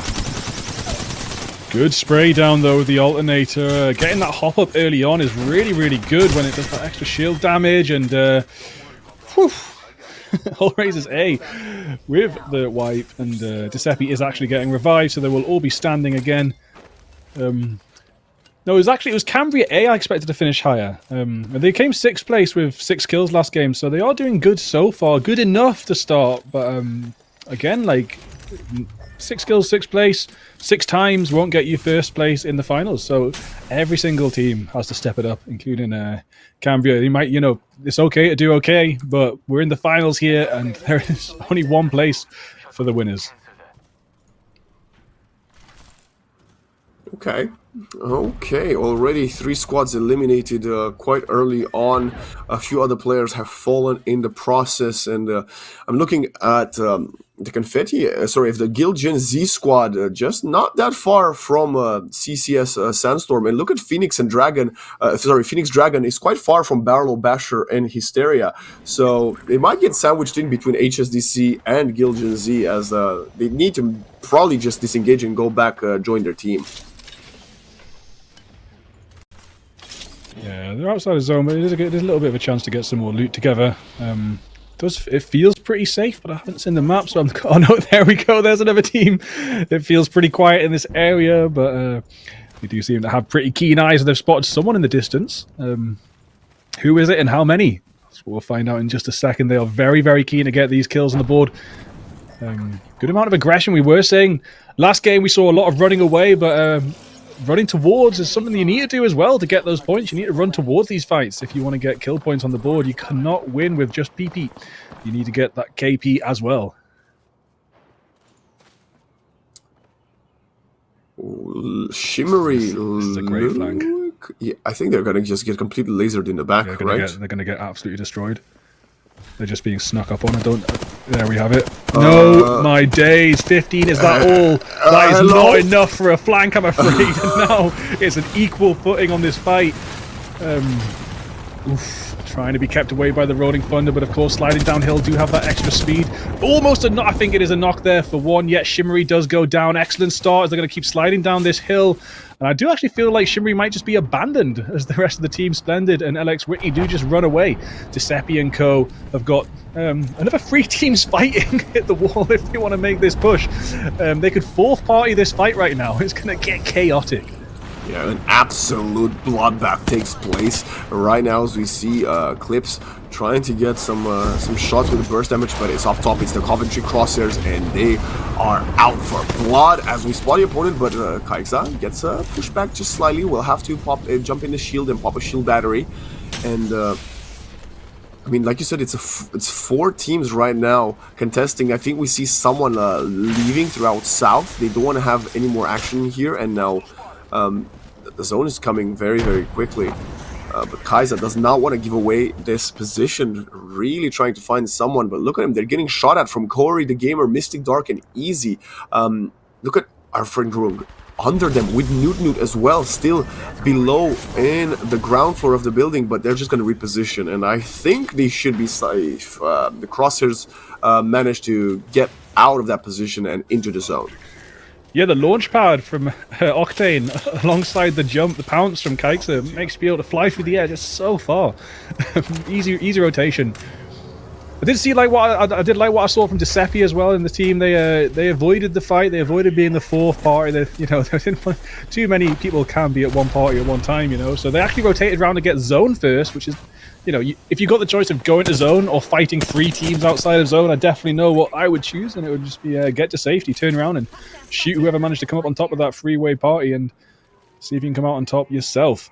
Good spray down though with the alternator. Getting that hop up early on is really, really good when it does that extra shield damage and Hullraisers A with the wipe, and Giuseppe is actually getting revived, so they will all be standing again. No, it was Cambria A I expected to finish higher. And they came 6th place with 6 kills last game, so they are doing good so far. Good enough to start, but again, like 6 kills, 6th place, 6 times won't get you 1st place in the finals. So every single team has to step it up, including Cambria. They might, it's okay to do okay, but we're in the finals here, and there is only 1 place for the winners. Okay. Already 3 squads eliminated quite early on. A few other players have fallen in the process, and I'm looking at the the Gilgen Z squad, just not that far from CCS Sandstorm. And look at Phoenix and Dragon. Phoenix Dragon is quite far from Barlow Basher and Hysteria. So they might get sandwiched in between HSDC and Gilgen Z, as they need to probably just disengage and go back, join their team. Yeah, they're outside the zone, but there's a little bit of a chance to get some more loot together. It feels pretty safe, but I haven't seen the map, so oh no, there we go, there's another team. It feels pretty quiet in this area, but we do seem to have pretty keen eyes, and they've spotted someone in the distance. Who is it and how many? So we'll find out in just a second. They are very, very keen to get these kills on the board. Good amount of aggression. We were saying last game we saw a lot of running away, but running towards is something you need to do as well to get those points. You need to run towards these fights if you want to get kill points on the board. You cannot win with just PP. You need to get that KP as well. Shimmery. This is a great flank. Yeah, I think they're going to just get completely lasered in the back, They're going to get absolutely destroyed. They're just being snuck up on. There we have it. No, my days. 15, is that all? That is not enough for a flank, I'm afraid. No, it's an equal footing on this fight. Trying to be kept away by the Rolling Thunder, but of course sliding downhill do have that extra speed. Almost a knock. I think it is a knock there for one, yet Shimmery does go down. Excellent start as they're going to keep sliding down this hill. And I do actually feel like Shimmery might just be abandoned as the rest of the team, Splendid and LX Whitney, do just run away. Giuseppe and co have got another 3 teams fighting at the wall if they want to make this push. They could 4th party this fight right now. It's going to get chaotic. Yeah, an absolute bloodbath takes place right now as we see Clips trying to get some shots with the burst damage, but it's off top. It's the Coventry Crosshairs, and they are out for blood as we spot the opponent, but Kaixa gets pushed back just slightly. We'll have to jump in the shield and pop a shield battery. And I mean, like you said, it's 4 teams right now contesting. I think we see someone leaving throughout south. They don't want to have any more action here, and now the zone is coming very, very quickly. But Kaiser does not want to give away this position, really trying to find someone. But look at him, they're getting shot at from Corey, the Gamer, Mystic Dark, and Easy. Look at our friend Rung under them with Newt as well, still below in the ground floor of the building, but they're just going to reposition. And I think they should be safe. The Crosshairs managed to get out of that position and into the zone. Yeah, the launch pad from Octane alongside the jump, the pounce from Kaixa makes you be able to fly through the air just so far. Easy rotation. I did see I did like what I saw from Giuseppe as well in the team. They avoided the fight. They avoided being the fourth party. They didn't want, too many people can be at one party at one time. So they actually rotated around to get zone first, which is, if you got the choice of going to zone or fighting 3 teams outside of zone, I definitely know what I would choose, and it would just be get to safety, turn around, and shoot whoever managed to come up on top of that 3-way party, and see if you can come out on top yourself.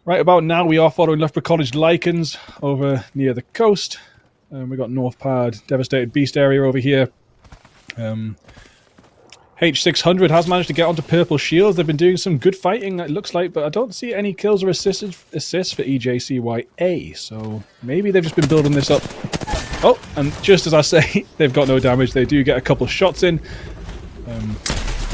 Right about now, we are following Loughborough College Lycans over near the coast. We got North Pad, Devastated Beast area over here. H600 has managed to get onto Purple Shields. They've been doing some good fighting, it looks like, but I don't see any kills or assists for EJCYA, so maybe they've just been building this up. Oh, and just as I say, they've got no damage. They do get a couple shots in.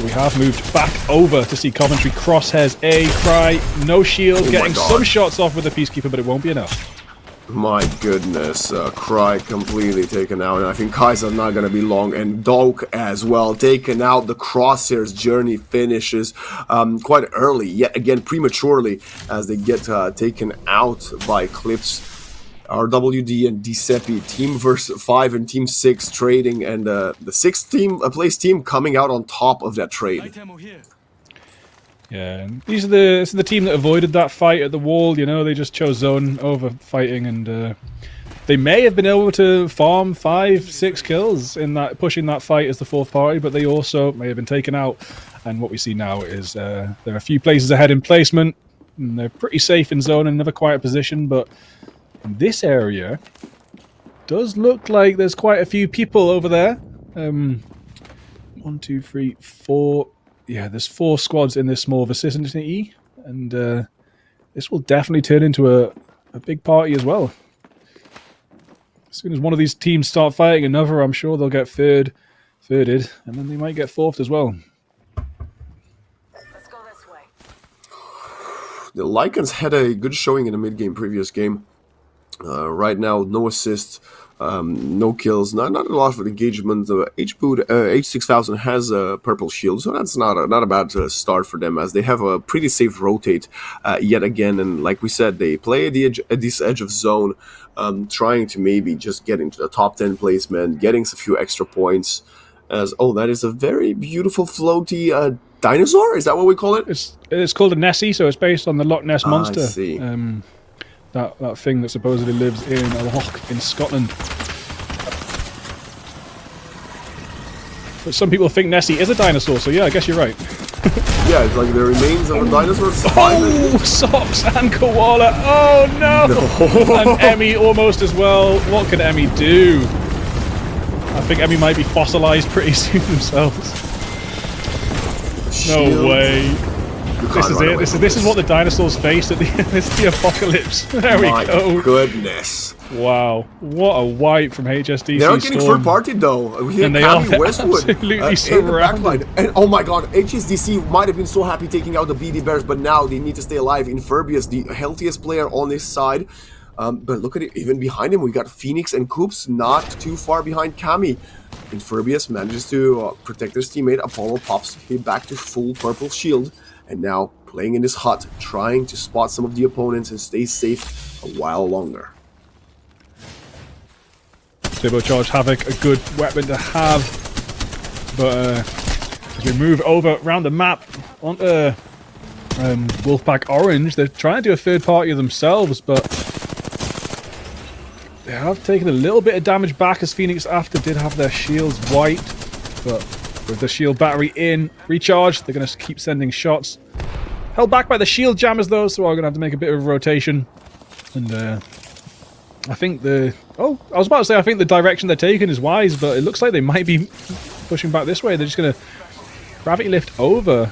We have moved back over to see Coventry crosshairs A, Cry, no shield, getting some shots off with the Peacekeeper, but it won't be enough. My goodness, Cry completely taken out, and I think Kaiser not going to be long, and Dog as well taken out. The Crosshairs journey finishes quite early, yet again prematurely, as they get taken out by Eclipse. RWD and DCEPI, team versus 5 and team 6 trading, and the 6th place team coming out on top of that trade. Yeah, and this is the team that avoided that fight at the wall. They just chose zone over fighting, and they may have been able to farm 5-6 kills in that, pushing that fight as the 4th party, but they also may have been taken out. And what we see now is they're a few places ahead in placement, and they're pretty safe in zone and never quiet position, but in this area does look like there's quite a few people over there. 1, 2, 3, 4. Yeah, there's 4 squads in this small vicinity, and this will definitely turn into a big party as well. As soon as one of these teams start fighting another, I'm sure they'll get thirded, and then they might get 4th as well. Let's go this way. The Lycans had a good showing in the mid-game previous game. Right now, no assists, no kills, not a lot of engagement. H6000 has a purple shield, so that's not a bad start for them, as they have a pretty safe rotate yet again. And like we said, they play at this edge of zone, trying to maybe just get into the top 10 placement, getting a few extra points. That is a very beautiful floaty dinosaur. Is that what we call it? It's called a Nessie, so it's based on the Loch Ness monster. I see. That thing that supposedly lives in a loch in Scotland. But some people think Nessie is a dinosaur, so yeah, I guess you're right. Yeah, it's like the remains of a dinosaur. Oh, Socks and Koala. Oh no! And Emmy almost as well. What can Emmy do? I think Emmy might be fossilized pretty soon themselves. No way. This is it. This is what the dinosaurs face at the end. It's the apocalypse. There we go. My goodness. Wow. What a wipe from HSDC. They're getting third party though. We and they Cami are Westwood absolutely surrounded. And oh my god, HSDC might have been so happy taking out the BD Bears, but now they need to stay alive. Inferbius, the healthiest player on this side. But look at it, even behind him, we got Phoenix and Coops not too far behind Cami. Inferbius manages to protect his teammate. Apollo pops him back to full purple shield. And now playing in this hut, trying to spot some of the opponents and stay safe a while longer. Turbocharged Havoc, a good weapon to have. But as we move over around the map onto Wolfpack Orange, they're trying to do a third party of themselves, but they have taken a little bit of damage back, as Phoenix After did have their shields wiped. But with the shield battery in, recharged, they're going to keep sending shots. Held back by the shield jammers though, so we're going to have to make a bit of a rotation. And I think I was about to say I think the direction they're taking is wise, but it looks like they might be pushing back this way. They're just going to gravity lift over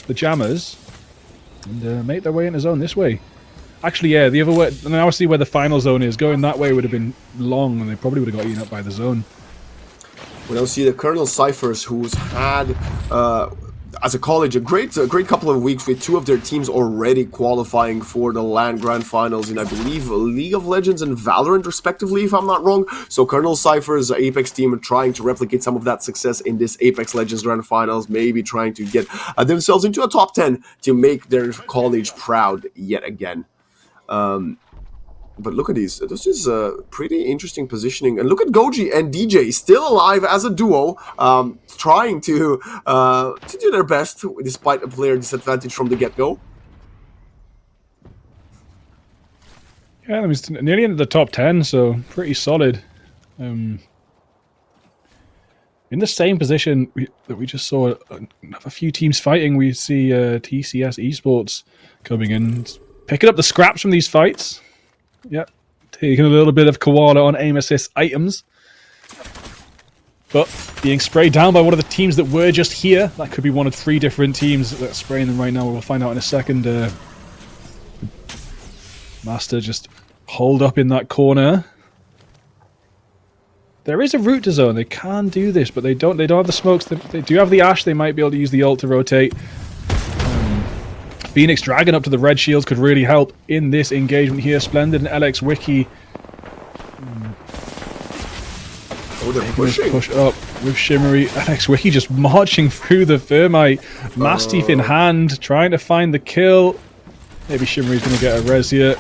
the jammers and make their way into zone this way. Actually, yeah, the other way, and now I see where the final zone is. Going that way would have been long, and they probably would have got eaten up by the zone. We now see the Colonel Cyphers, who's had, as a college, a great couple of weeks with 2 of their teams already qualifying for the LAN Grand Finals in, I believe, League of Legends and Valorant, respectively, if I'm not wrong. So Colonel Cyphers' Apex team are trying to replicate some of that success in this Apex Legends Grand Finals, maybe trying to get themselves into a top 10 to make their college proud yet again. But look at these. This is pretty interesting positioning. And look at Goji and DJ still alive as a duo, trying to do their best despite a player disadvantage from the get-go. Yeah, I mean, it's nearly into the top 10, so pretty solid. In the same position that we just saw a few teams fighting, we see TCS Esports coming in, picking up the scraps from these fights. Yep, taking a little bit of koala on aim assist items. But being sprayed down by one of the teams that were just here. That could be one of 3 different teams that are spraying them right now. We'll find out in a second. Master just holed up in that corner. There is a route to zone. They can do this, but they don't have the smokes. They do have the Ash. They might be able to use the ult to rotate. Phoenix Dragon up to the red shields could really help in this engagement here. Splendid and LX Wiki. Oh, they're pushing. Push up with Shimmery. LX Wiki just marching through the Thermite. Mastiff in hand, trying to find the kill. Maybe Shimmery's going to get a res here.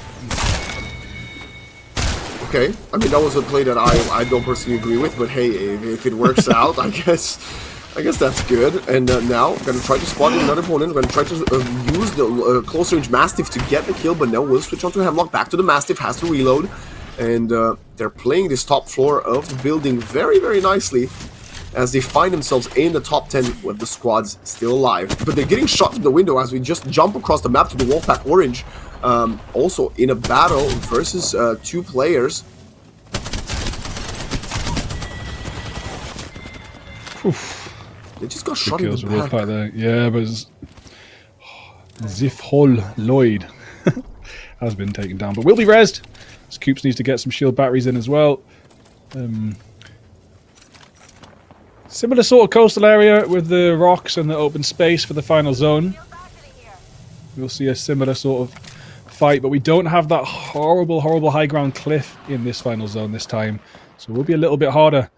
Okay, I mean, that was a play that I don't personally agree with, but hey, if it works out, I guess that's good. And now I'm going to try to spot another opponent. We're going to try to use the close range Mastiff to get the kill, but now we'll switch on to Hemlock. Back to the Mastiff, has to reload. And they're playing this top floor of the building very, very nicely as they find themselves in the top 10 with the squads still alive. But they're getting shot from the window as we just jump across the map to the Wolfpack Orange. Also in a battle versus 2 players. Oof. They just got shot in the back. There. Yeah, but Zifhol Lloyd has been taken down. But will be rezzed. Scoops needs to get some shield batteries in as well. Similar sort of coastal area with the rocks and the open space for the final zone. We'll see a similar sort of fight, but we don't have that horrible, horrible high ground cliff in this final zone this time. So it will be a little bit harder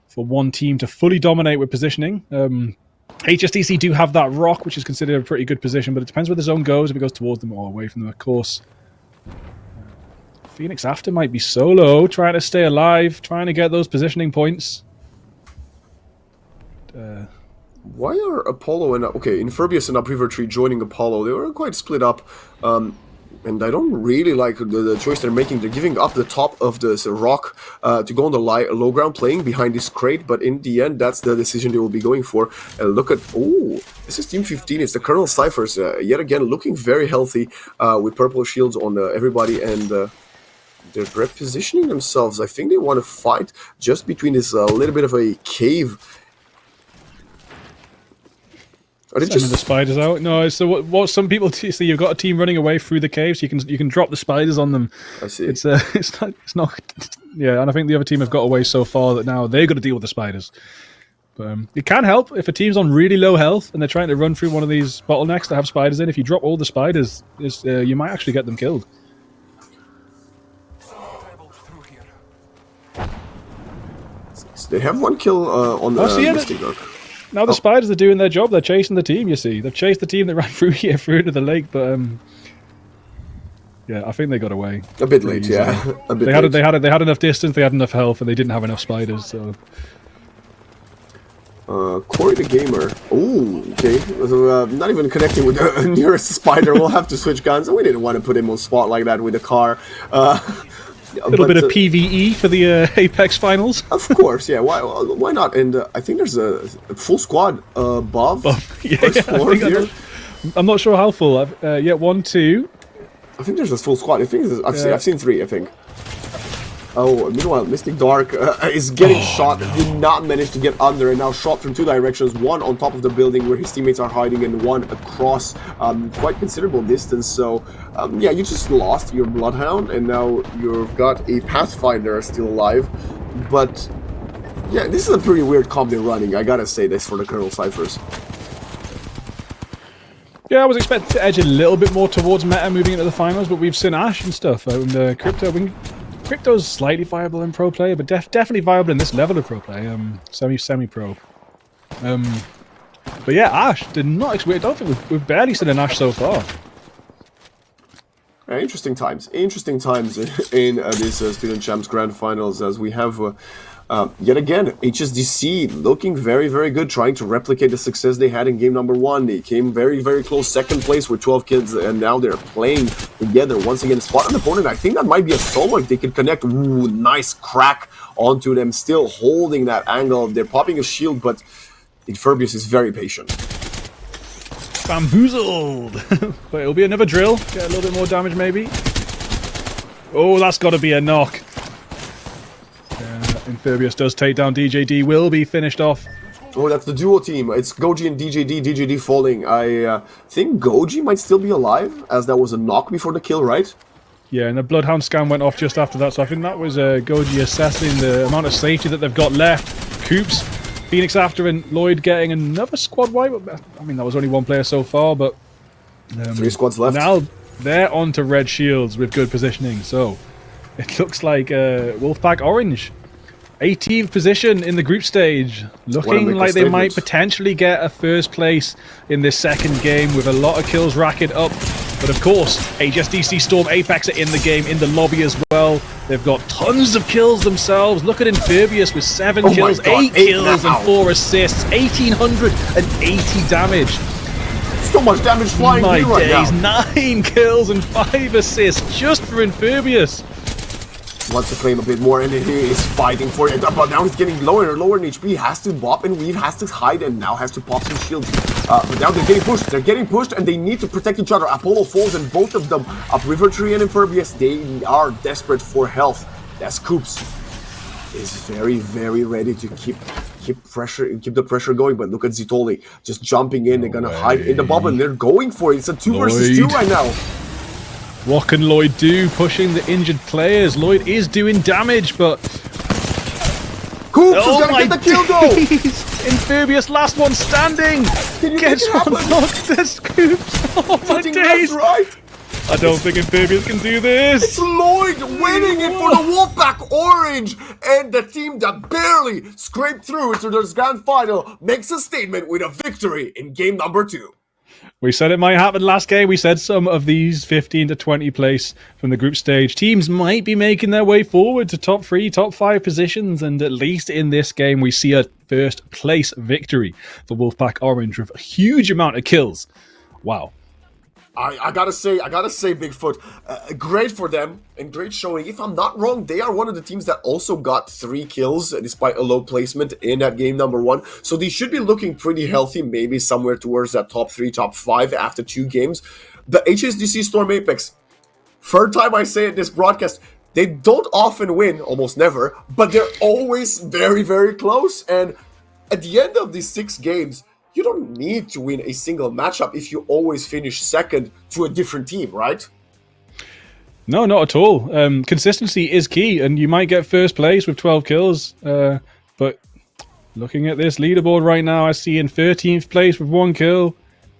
for one team to fully dominate with positioning. HSDC do have that rock, which is considered a pretty good position, but it depends where the zone goes, if it goes towards them or away from them, of course. Phoenix After might be solo, trying to stay alive, trying to get those positioning points. Why are Apollo and Inferbius and Upriver Tree joining Apollo? They were quite split up, and I don't really like the choice they're making. They're giving up the top of this rock to go on the low ground, playing behind this crate. But in the end, that's the decision they will be going for. And look at this is Team 15. It's the Colonel Cyphers yet again looking very healthy with purple shields on everybody, and they're repositioning themselves. I think they want to fight just between this little bit of a cave. Are they Sending the spiders out? No, so what some people see, you've got a team running away through the caves. You can drop the spiders on them. I see. It's not. Yeah, and I think the other team have got away so far that now they've got to deal with the spiders. But it can help if a team's on really low health and they're trying to run through one of these bottlenecks that have spiders in. If you drop all the spiders, you might actually get them killed. They have one kill on the Mystic Arc. Now the spiders are doing their job. They're chasing the team, you see. They've chased the team that ran through here, through to the lake, but yeah, I think they got away. A bit late, yeah. A bit late. They had enough distance, they had enough health, and they didn't have enough spiders, so... Corey the Gamer. Oh, okay. So, not even connecting with the nearest spider. We'll have to switch guns. We didn't want to put him on spot like that with the car. A little bit of PvE for the Apex finals. Of course, yeah. Why not? And I think there's a full squad above. First floor here. I'm not sure how full. Yeah, 1, 2. I think there's a full squad. I think I've seen 3. I think. Oh, meanwhile, Mystic Dark is getting shot. Did not manage to get under, and now shot from 2 directions. One on top of the building where his teammates are hiding, and one across quite considerable distance. So, yeah, you just lost your Bloodhound, and now you've got a Pathfinder still alive. But, yeah, this is a pretty weird comp they're running. I gotta say this for the Colonel Cyphers. Yeah, I was expecting to edge a little bit more towards meta moving into the finals, but we've seen Ash and stuff. And Crypto, Crypto's slightly viable in pro play, but definitely viable in this level of pro play, semi-pro. But yeah, Ash did not expect. I don't think we've barely seen an Ash so far. Interesting times in this Student Champs Grand Finals, as we have yet again HSDC looking very, very good, trying to replicate the success they had in game number 1. They came very, very close, second place with 12 kills, and now they're playing together once again. Spot an opponent. I think that might be a solo if they can connect. Ooh, nice crack onto them, still holding that angle. They're popping a shield, but Inferbius is very patient. Bamboozled! But it'll be another drill. Get a little bit more damage, maybe. Oh, that's got to be a knock. Inferbius does take down DJD. Will be finished off. Oh, that's the duo team. It's Goji and DJD. DJD falling. I think Goji might still be alive, as that was a knock before the kill, right? Yeah, and the Bloodhound scan went off just after that, so I think that was Goji assessing the amount of safety that they've got left. Coops, Phoenix after, and Lloyd getting another squad wipe. I mean, that was only one player so far, but 3 squads left. Now they're on to red shields with good positioning, so it looks like Wolfpack Orange, 18th position in the group stage, looking like they might potentially get a first place in this second game with a lot of kills racking up. But of course, HSDC Storm Apex are in the game, in the lobby as well. They've got tons of kills themselves. Look at Inferbius with 7 kills, 8 kills and 4 assists, 1880 damage. So much damage flying My through right days, now. 9 kills and 5 assists just for Inferbius. Wants to claim a bit more, and he is fighting for it. But now he's getting lower and lower in HP. Has to bop and weave, has to hide, and now has to pop some shields. But now they're getting pushed. They're getting pushed, and they need to protect each other. Apollo falls, and both of them, up River Tree and Impervious, they are desperate for health. That's Coops is very, very ready to keep the pressure going. But look at Zitoli just jumping in. They're gonna hide in the bubble, and they're going for it. It's a 2 versus 2 right now. What can Lloyd do? Pushing the injured players. Lloyd is doing damage, but Coops is gonna get the kill though. Inferbius, last one standing. Gets one knocked. That's Coops. Oh my days! Right. I don't think Inferbius can do this. It's Lloyd winning it for the Wolfpack Orange, and the team that barely scraped through into this grand final makes a statement with a victory in game number 2. We said it might happen last game. We said some of these 15 to 20 place from the group stage teams might be making their way forward to top 3, top 5 positions. And at least in this game, we see a first place victory for Wolfpack Orange with a huge amount of kills. Wow. I gotta say, Bigfoot, great for them and great showing. If I'm not wrong, they are one of the teams that also got 3 kills despite a low placement in that game number 1. So they should be looking pretty healthy, maybe somewhere towards that top 3, top 5 after 2 games. The HSDC Storm Apex, third time I say it this broadcast, they don't often win, almost never, but they're always very, very close. And at the end of these 6 games, you don't need to win a single matchup if you always finish second to a different team, right? No, not at all. Consistency is key, and you might get first place with 12 kills. But looking at this leaderboard right now, I see in 13th place with 1 kill,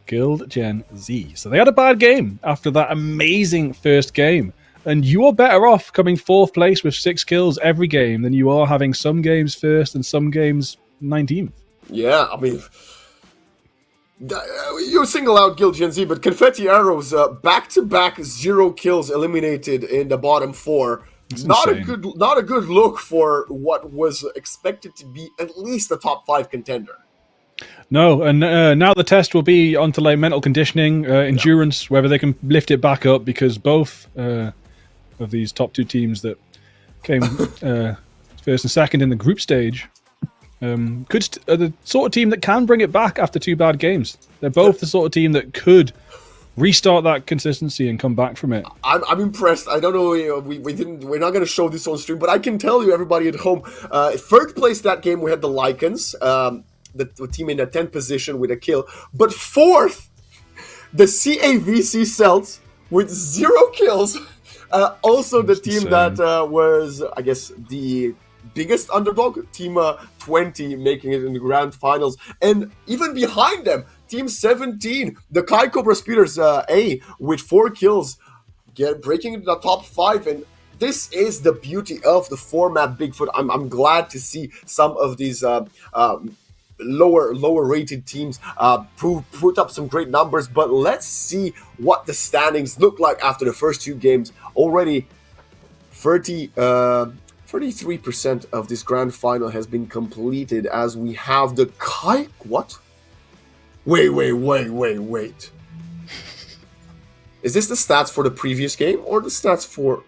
Guild Gen Z. So they had a bad game after that amazing first game. And you are better off coming 4th place with 6 kills every game than you are having some games first and some games 19th. Yeah, I mean, you single out Guild Gen Z, but Confetti Arrows, back-to-back 0 kills eliminated in the bottom 4. Not a good look for what was expected to be at least a top 5 contender. No, and now the test will be onto like mental conditioning, endurance, whether they can lift it back up, because both of these top 2 teams that came first and second in the group stage are the sort of team that can bring it back after 2 bad games. They're both the sort of team that could restart that consistency and come back from it. I'm impressed. I don't know. We're not going to show this on stream, but I can tell you, everybody at home, third place that game we had the Lycans, the team in the 10th position with a kill, but 4th, the CAVC Celts with 0 kills. Also, the team that was, I guess, the biggest underdog, Team 20, making it in the grand finals. And even behind them, Team 17, the Kai Cobra Speeders A, with 4 kills, breaking into the top 5. And this is the beauty of the format, Bigfoot. I'm glad to see some of these lower rated teams put up some great numbers. But let's see what the standings look like after the first two games. Already 33% of this grand final has been completed, as we have the what? Wait. Is this the stats for the previous game or the stats for...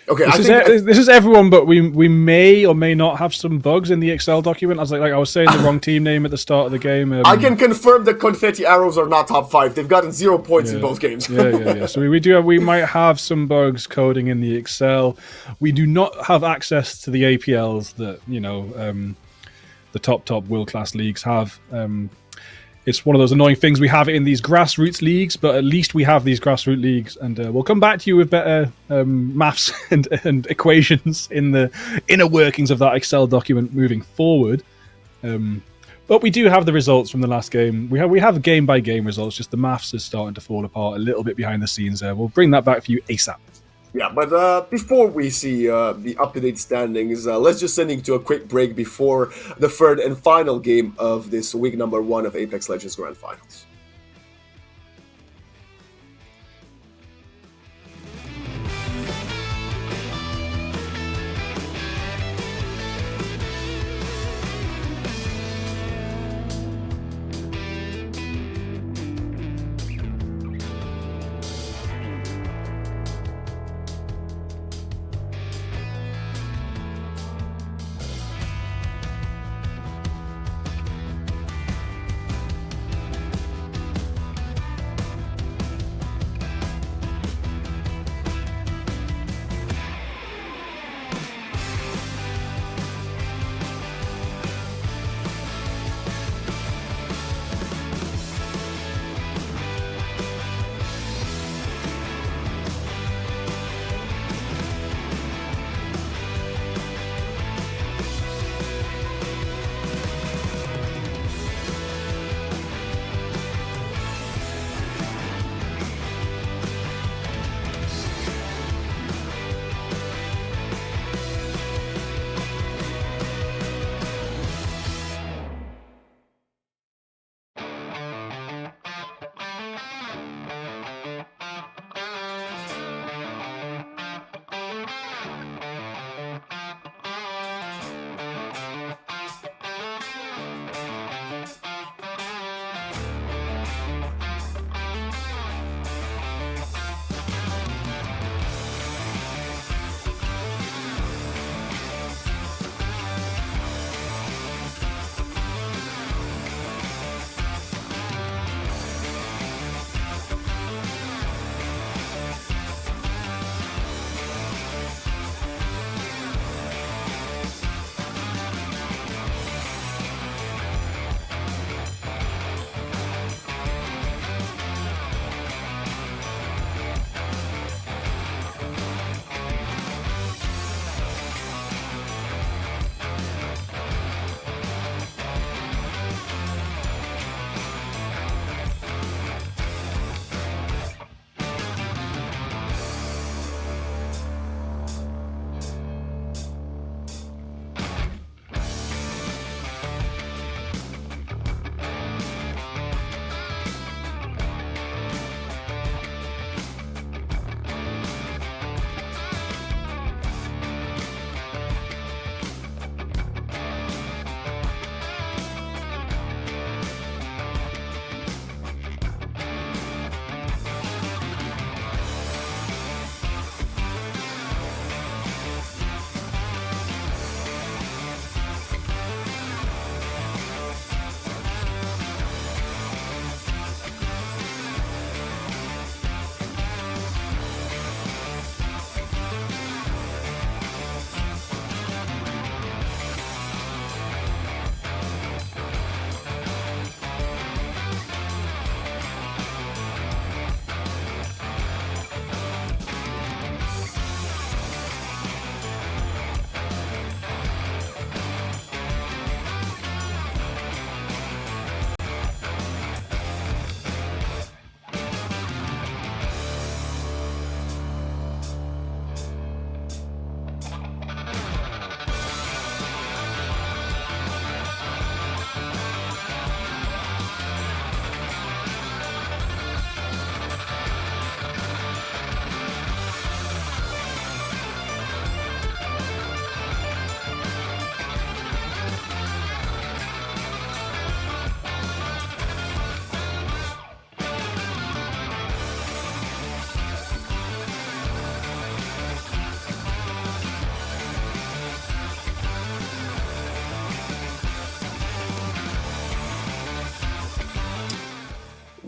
Okay, this is everyone, but we may or may not have some bugs in the Excel document. I was saying the wrong team name at the start of the game. I can confirm that Confetti Arrows are not top 5. They've gotten 0 points in both games. Yeah. So we might have some bugs coding in the Excel. We do not have access to the APLs that the top world class leagues have. It's one of those annoying things. We have it in these grassroots leagues, but at least we have these grassroots leagues, and we'll come back to you with better maths and equations in the inner workings of that Excel document moving forward. But we do have the results from the last game. We have game by game results. Just the maths is starting to fall apart a little bit behind the scenes there. We'll bring that back for you ASAP. Yeah, but before we see the up-to-date standings, let's just send you to a quick break before the third and final game of this week number 1 of Apex Legends Grand Finals.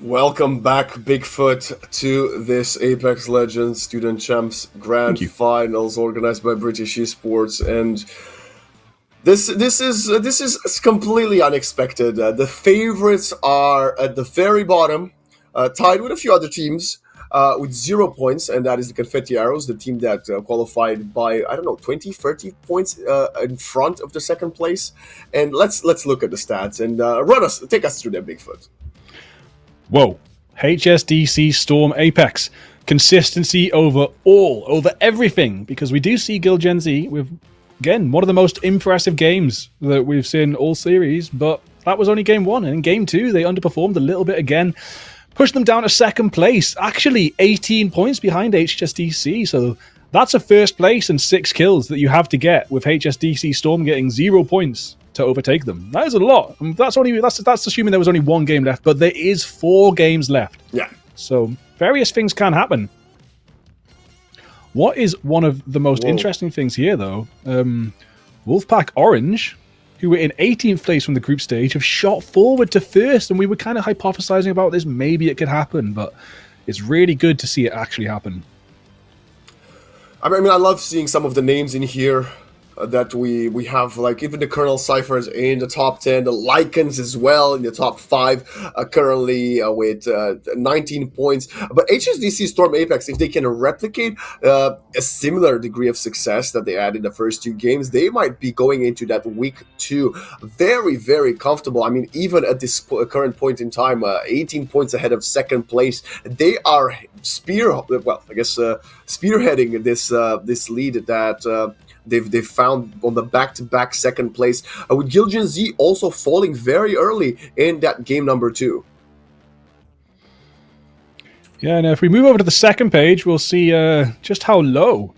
Welcome back, Bigfoot, to this Apex Legends Student Champs Grand Thank you. Finals organized by British Esports, and this is completely unexpected. The favorites are at the very bottom, tied with a few other teams. With 0 points, and that is the Confetti Arrows, the team that qualified by, I don't know, 20, 30 points in front of the second place. And let's look at the stats and take us through that, Bigfoot. Whoa. HSDC Storm Apex. Consistency over everything, because we do see Guild Gen Z with, again, one of the most impressive games that we've seen all series, but that was only game one, and in game two, they underperformed a little bit again. Pushed them down to second place, actually 18 points behind HSDC. So that's a first place and 6 kills that you have to get, with HSDC Storm getting 0 points to overtake them. That is a lot. That's assuming there was only 1 game left, but there is 4 games left. Yeah. So various things can happen. What is one of the most interesting things here, though? Wolfpack Orange, who were in 18th place from the group stage, have shot forward to first, and we were kind of hypothesizing about this. Maybe it could happen, but it's really good to see it actually happen. I mean, I love seeing some of the names in here that we have, like even the Colonel Cyphers in the top 10, the Lycans as well in the top 5, currently with 19 points. But HSDC Storm Apex, if they can replicate a similar degree of success that they had in the first 2 games, they might be going into that week 2 very, very comfortable. I mean, even at this current point in time, 18 points ahead of second place, they are spearheading this lead that they've found on the back-to-back second place, with Guild Gen Z also falling very early in that game number 2. Yeah, and if we move over to the second page, we'll see just how low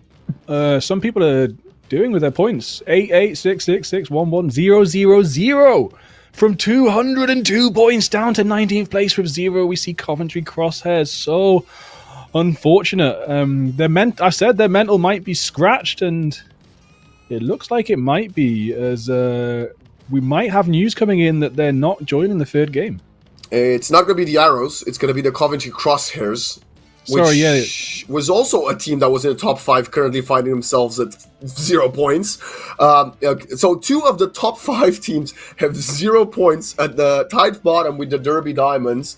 some people are doing with their points. 8, 6, 6, 6, 1, 1, 0, 0, 0. From 202 points down to 19th place with 0. We see Coventry Crosshairs. So unfortunate. Their mental might be scratched, and it looks like it might be, as we might have news coming in that they're not joining the third game. It's not going to be the Arrows. It's going to be the Coventry Crosshairs, which was also a team that was in the top 5, currently finding themselves at 0 points. So 2 of the top 5 teams have 0 points at the tied bottom with the Derby Diamonds.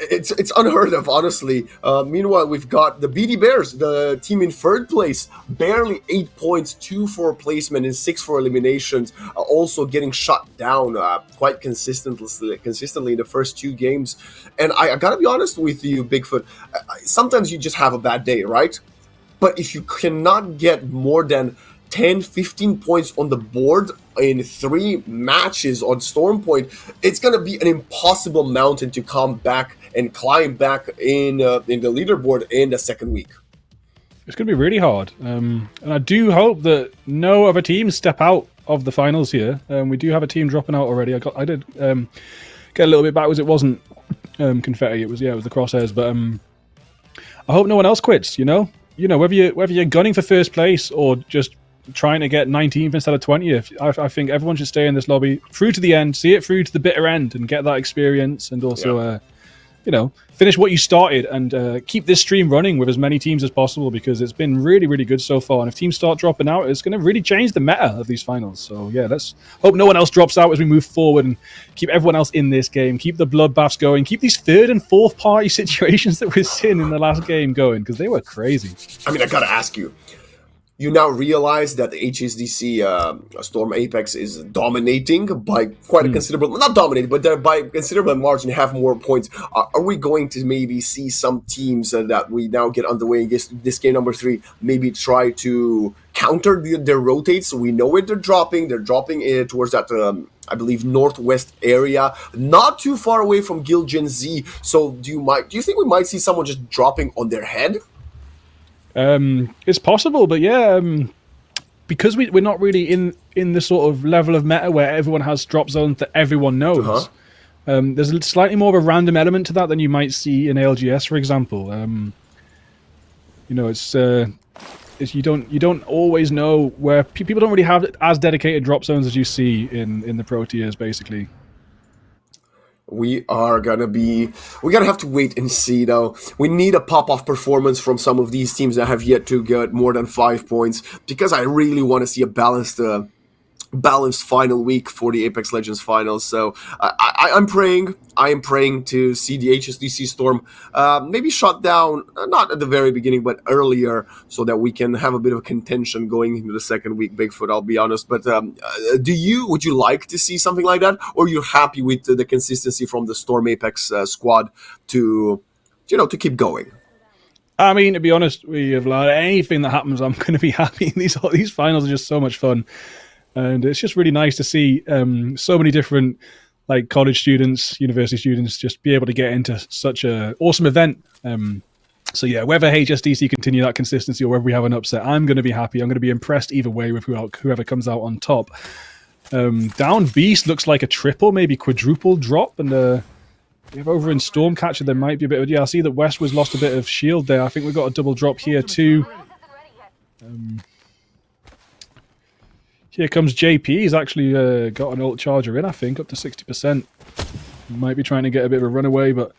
It's unheard of, honestly. Meanwhile, we've got the BD Bears, the team in third place, barely 8 points, 2 for placement and 6 for eliminations, also getting shut down quite consistently in the first 2 games. And I gotta be honest with you, Bigfoot, sometimes you just have a bad day, right? But if you cannot get more than 10, 15 points on the board in 3 matches on Storm Point, it's going to be an impossible mountain to come back and climb back in the leaderboard in the second week. It's going to be really hard. And I do hope that no other teams step out of the finals here. We do have a team dropping out already. I did get a little bit backwards. It wasn't Confetti. It was the Crosshairs. But I hope no one else quits. Whether you're gunning for first place or just trying to get 19th instead of 20th, I think everyone should stay in this lobby through to the end, see it through to the bitter end, and get that experience, and also finish what you started, and keep this stream running with as many teams as possible, because it's been really, really good so far. And if teams start dropping out, it's going to really change the meta of these finals. So yeah, let's hope no one else drops out as we move forward, and keep everyone else in this game, keep the bloodbaths going, keep these third and fourth party situations that we've seen in the last game going, because they were crazy. I mean, I gotta ask you, you now realize that the HSDC Storm Apex is dominating by quite a considerable, not dominating, but by considerable margin, have more points. Are we going to maybe see some teams that we now get underway in this game number 3, maybe try to counter their rotates? So we know where they're dropping. They're dropping towards that, I believe, northwest area, not too far away from Guild Gen Z. So do you think we might see someone just dropping on their head? It's possible, but because we're not really in the sort of level of meta where everyone has drop zones that everyone knows. There's a slightly more of a random element to that than you might see in ALGS, for example. It's you don't always know where people don't really have as dedicated drop zones as you see in the Pro tiers, basically. We are we're gonna have to wait and see though. We need a pop-off performance from some of these teams that have yet to get more than 5 points, because I really want to see a balanced final week for the Apex Legends finals. So I'm praying. I am praying to see the HSDC Storm maybe shut down, not at the very beginning, but earlier, so that we can have a bit of contention going into the second week. Bigfoot, I'll be honest. But would you like to see something like that, or you're happy with the consistency from the Storm Apex squad to, to keep going? I mean, to be honest, we have learned anything that happens, I'm going to be happy. These finals are just so much fun. And it's just really nice to see so many different college students, university students, just be able to get into such an awesome event. So yeah, whether HSDC continue that consistency or whether we have an upset, I'm going to be happy. I'm going to be impressed either way with whoever comes out on top. Down Beast looks like a triple, maybe quadruple drop. And over in Stormcatcher, there might be a bit of... Yeah, I see that Westwood's lost a bit of shield there. I think we've got a double drop here too. Here comes JP. He's actually got an ult charger in, I think, up to 60%. Might be trying to get a bit of a runaway, but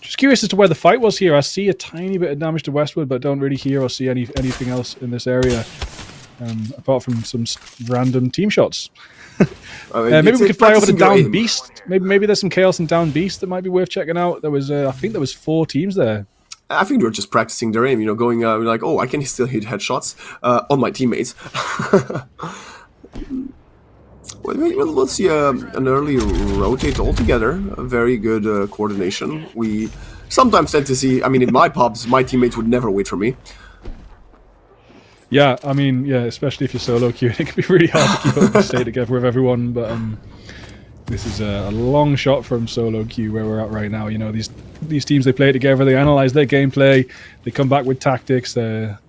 just curious as to where the fight was here. I see a tiny bit of damage to Westwood, but don't really hear or see anything else in this area, apart from some random team shots. Maybe we could fly over to Down Beast. Maybe there's some chaos in Down Beast that might be worth checking out. There was, I think there was 4 teams there. I think they're just practicing their aim, going like, oh, I can still hit headshots on my teammates. We'll see an early rotate altogether. A very good coordination. We sometimes tend to see, in my pubs, my teammates would never wait for me. Yeah, especially if you're solo queuing, it can be really hard to keep up and stay together with everyone, but this is a long shot from solo queue where we're at right now. These teams, they play together, they analyze their gameplay, they come back with tactics. They're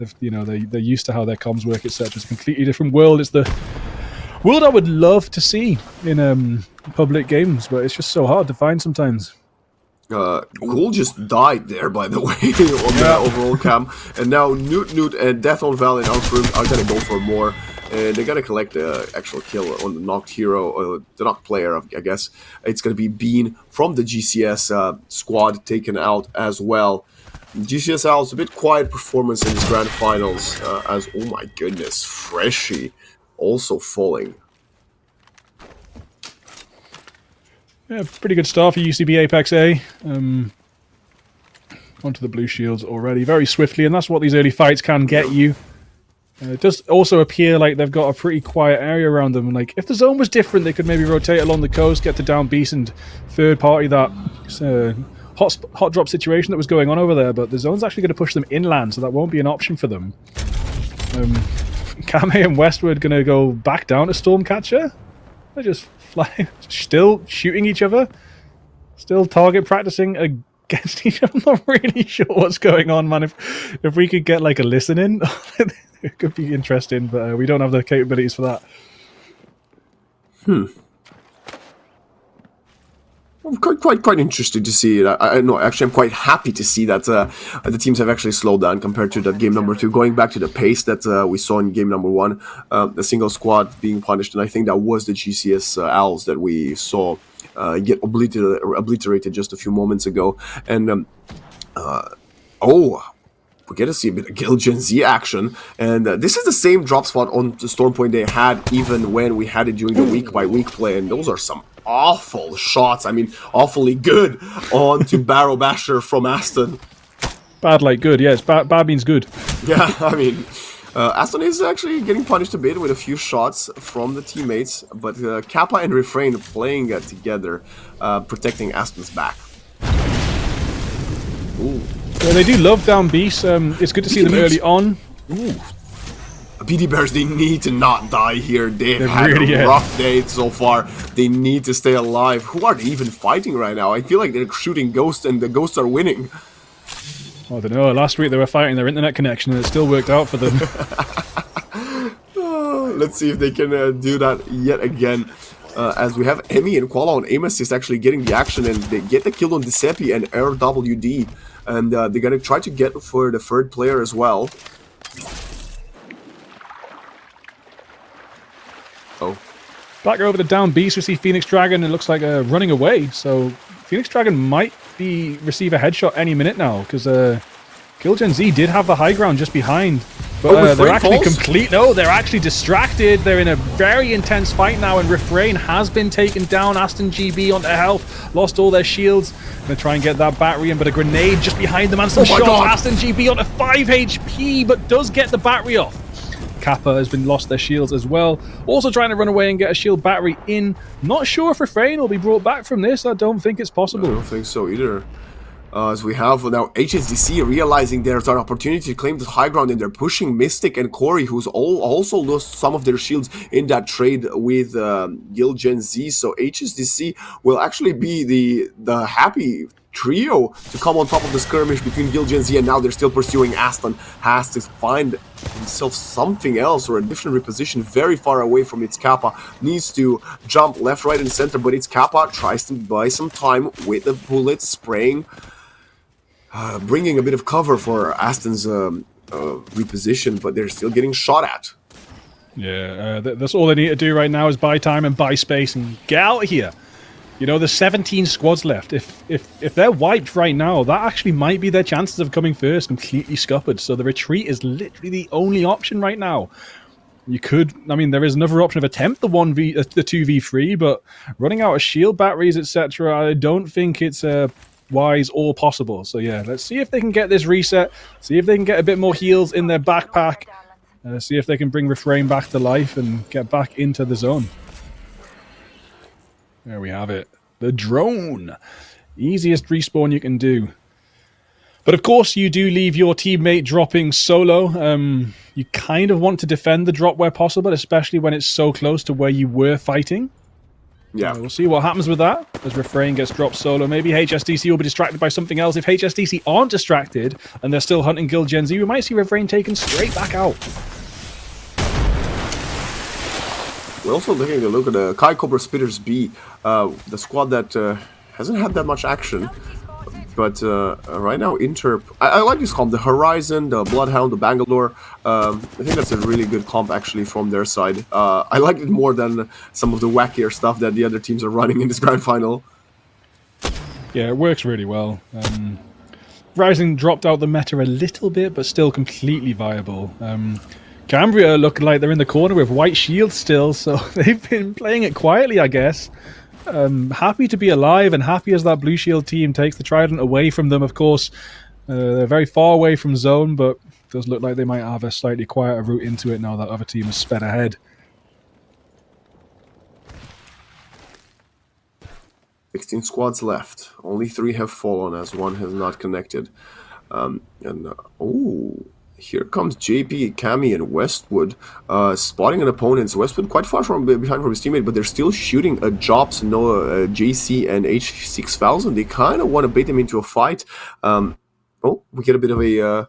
used to how their comms work, etc. It's a completely different world. It's the world I would love to see in public games, but it's just so hard to find sometimes. Ghoul just died there, by the way, on the overall cam, and now Newt and Death on Val and Outroom are gonna go for more. And they're gonna collect the actual kill on the knocked hero, or the knocked player, I guess. It's gonna be Bean from the GCS squad taken out as well. GCS Owls, a bit quiet performance in this grand finals, as, oh my goodness, Freshy also falling. Yeah, pretty good start for UCB Apex A. Onto the blue shields already, very swiftly, and that's what these early fights can get you. It does also appear like they've got a pretty quiet area around them. Like, if the zone was different, they could maybe rotate along the coast, get to Down Beast, and third party that hot drop situation that was going on over there. But the zone's actually going to push them inland, so that won't be an option for them. Kame and Westwood going to go back down to Stormcatcher. They're just flying, still shooting each other, still target practicing against each other. I'm not really sure what's going on, man. If we could get like a listen in, it could be interesting, but we don't have the capabilities for that. I'm quite interested to see it. Actually, I'm quite happy to see that the teams have actually slowed down compared to that game number 2. Going back to the pace that we saw in game number 1, the single squad being punished, and I think that was the GCS Owls that we saw get obliterated just a few moments ago. And we get to see a bit of Gil Gen Z action, and this is the same drop spot on the Storm Point they had even when we had it during the week-by-week play, and those are some awful shots. Awfully good onto Barrow Basher from Aston. Bad like good, yes. Bad means good. Yeah, Aston is actually getting punished a bit with a few shots from the teammates, but Kappa and Refrain playing together, protecting Aston's back. Ooh. Yeah, they do love Down Beast. It's good to see them early on. Ooh. BD Bears, they need to not die here. They've had a rough day so far. They need to stay alive. Who are they even fighting right now? I feel like they're shooting ghosts and the ghosts are winning. I don't know. Last week they were fighting their internet connection and it still worked out for them. Let's see if they can do that yet again. As we have Emmy and Koala on aim assist actually getting the action, and they get the kill on Giuseppe and RWD. And they're going to try to get for the third player as well. Oh. Back over the down beast, we see Phoenix Dragon. It looks like running away. So Phoenix Dragon might receive a headshot any minute now because Kill Gen Z did have the high ground just behind. But they're actually they're actually distracted. They're in a very intense fight now, and Refrain has been taken down. Aston GB onto health, lost all their shields. Gonna try and get that battery in, but a grenade just behind them and some shots. Aston GB onto 5 HP, but does get the battery off. Kappa has been lost their shields as well. Also trying to run away and get a shield battery in. Not sure if Refrain will be brought back from this. I don't think it's possible. I don't think so either. As we have now HSDC realizing there's an opportunity to claim the high ground, and they're pushing Mystic and Corey, who's also lost some of their shields in that trade with Gil Gen Z. So HSDC will actually be the happy trio to come on top of the skirmish between Gil Gen Z, and now they're still pursuing. Aston has to find himself something else or a different reposition very far away from its Kappa. Needs to jump left, right, and center, but its Kappa tries to buy some time with the bullets spraying, bringing a bit of cover for Aston's reposition, but they're still getting shot at. Yeah, that's all they need to do right now is buy time and buy space and get out of here. You know, there's 17 squads left. If they're wiped right now, that actually might be their chances of coming first completely scuppered. So the retreat is literally the only option right now. You could, I mean, there is another option of attempt the 2v3, but running out of shield batteries, etc., I don't think it's wise or possible. So yeah, let's see if they can get this reset, see if they can get a bit more heals in their backpack, see if they can bring Refrain back to life and get back into the zone. There we have it. The drone. Easiest respawn you can do. But of course, you do leave your teammate dropping solo. You kind of want to defend the drop where possible, especially when it's so close to where you were fighting. Yeah. We'll see what happens with that as Refrain gets dropped solo. Maybe HSDC will be distracted by something else. If HSDC aren't distracted and they're still hunting Gil Gen Z, we might see Refrain taken straight back out. We're also taking a look at the Kai Cobra Spitters B, the squad that hasn't had that much action. But right now, I like this comp, the Horizon, the Bloodhound, the Bangalore. I think that's a really good comp, actually, from their side. I like it more than some of the wackier stuff that the other teams are running in this grand final. Yeah, it works really well. Rising dropped out the meta a little bit, but still completely viable. Cambria looking like they're in the corner with white shields still, so they've been playing it quietly, I guess. Happy to be alive and happy as that blue shield team takes the trident away from them, of course. They're very far away from zone, but it does look like they might have a slightly quieter route into it now that other team has sped ahead. 16 squads left. Only 3 have fallen as 1 has not connected. Here comes JP, Cami, and Westwood spotting an opponent. So Westwood quite far behind from his teammate, but they're still shooting at Jobs, Noah, JC, and H6000. They kind of want to bait them into a fight. We get a bit of a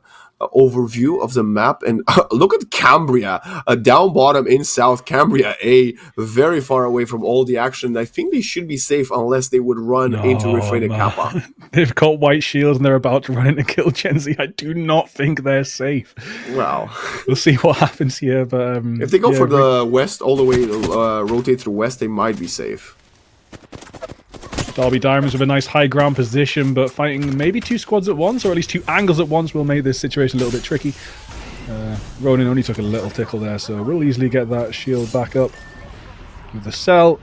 overview of the map, and look at Cambria, down bottom in South. Cambria A, very far away from all the action. I think they should be safe unless they would run into Refrain and Kappa. They've got white shields and they're about to run into Kill Gen Z. I do not think they're safe. Wow. We'll see what happens here, but if they go for the west, all the way rotate through west, they might be safe. Derby Diamonds with a nice high ground position, but fighting maybe 2 squads at once, or at least 2 angles at once, will make this situation a little bit tricky. Ronin only took a little tickle there, so we'll easily get that shield back up with the cell.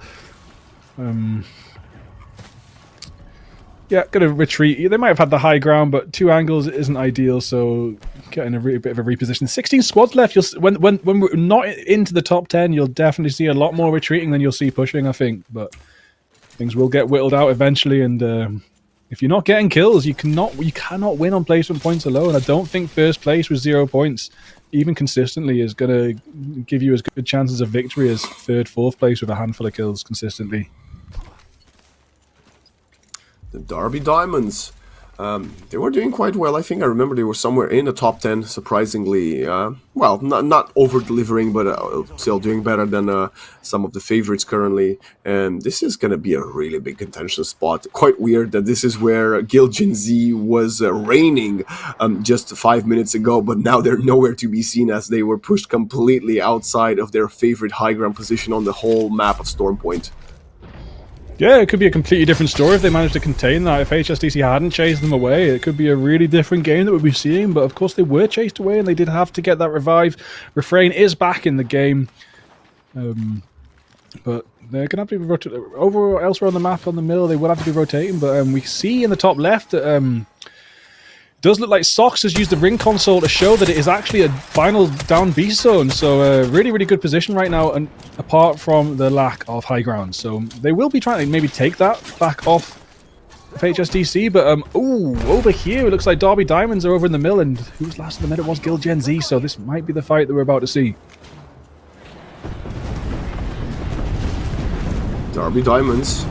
Yeah, gonna retreat. They might have had the high ground, but 2 angles isn't ideal, so getting a bit of a reposition. 16 squads left. When we're not into the top 10, you'll definitely see a lot more retreating than you'll see pushing, I think, but things will get whittled out eventually, and if you're not getting kills, you cannot win on placement points alone. I don't think first place with 0 points, even consistently, is going to give you as good chances of victory as 3rd, 4th place with a handful of kills consistently. The Derby Diamonds They were doing quite well. I think I remember they were somewhere in the top 10, surprisingly. Well, not over-delivering, but still doing better than some of the favorites currently. And this is going to be a really big contention spot. Quite weird that this is where Gil Gen Z was reigning just 5 minutes ago, but now they're nowhere to be seen as they were pushed completely outside of their favorite high ground position on the whole map of Storm Point. Yeah, it could be a completely different story if they managed to contain that. If HSDC hadn't chased them away, it could be a really different game that we'd be seeing. But of course, they were chased away, and they did have to get that revive. Refrain is back in the game, but they're going to have to be over elsewhere on the map on the middle. They will have to be rotating. But we see in the top left that does look like Sox has used the ring console to show that it is actually a final down B zone. So really, really good position right now, and apart from the lack of high ground. So they will be trying to maybe take that back off of HSDC. But over here, it looks like Derby Diamonds are over in the mill, and who's last in the middle was Gil Gen Z. So this might be the fight that we're about to see. Derby Diamonds,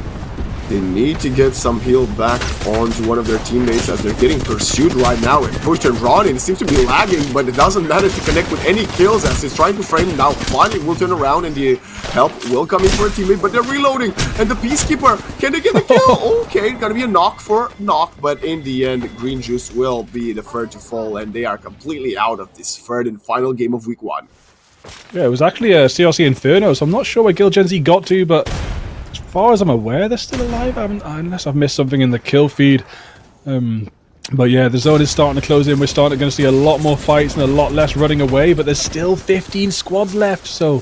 they need to get some heal back onto one of their teammates as they're getting pursued right now and pushed and drawn in. It seems to be lagging, but it doesn't matter to connect with any kills as he's trying to frame now. Finally will turn around and the help will come in for a teammate, but they're reloading. And the Peacekeeper, can they get the kill? Okay, gonna be a knock for knock, but in the end, Green Juice will be the third to fall, and they are completely out of this third and final game of week 1. Yeah, it was actually a CRC Inferno, so I'm not sure where Gil Gen Z got to, but as far as I'm aware, they're still alive, unless I've missed something in the kill feed. But yeah, the zone is starting to close in. We're starting to see a lot more fights and a lot less running away, but there's still 15 squads left, so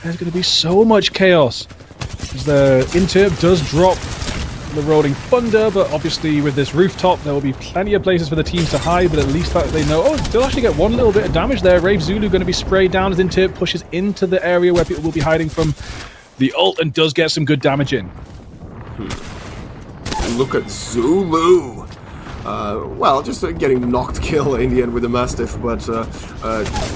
there's going to be so much chaos. As the Interp does drop the Rolling Thunder, but obviously with this rooftop, there will be plenty of places for the teams to hide, but at least that they know. Oh, they'll actually get one little bit of damage there. Rave Zulu going to be sprayed down as Interp pushes into the area where people will be hiding from the ult and does get some good damage in. Look at Zulu. Well, just getting knocked kill in the end with the Mastiff, but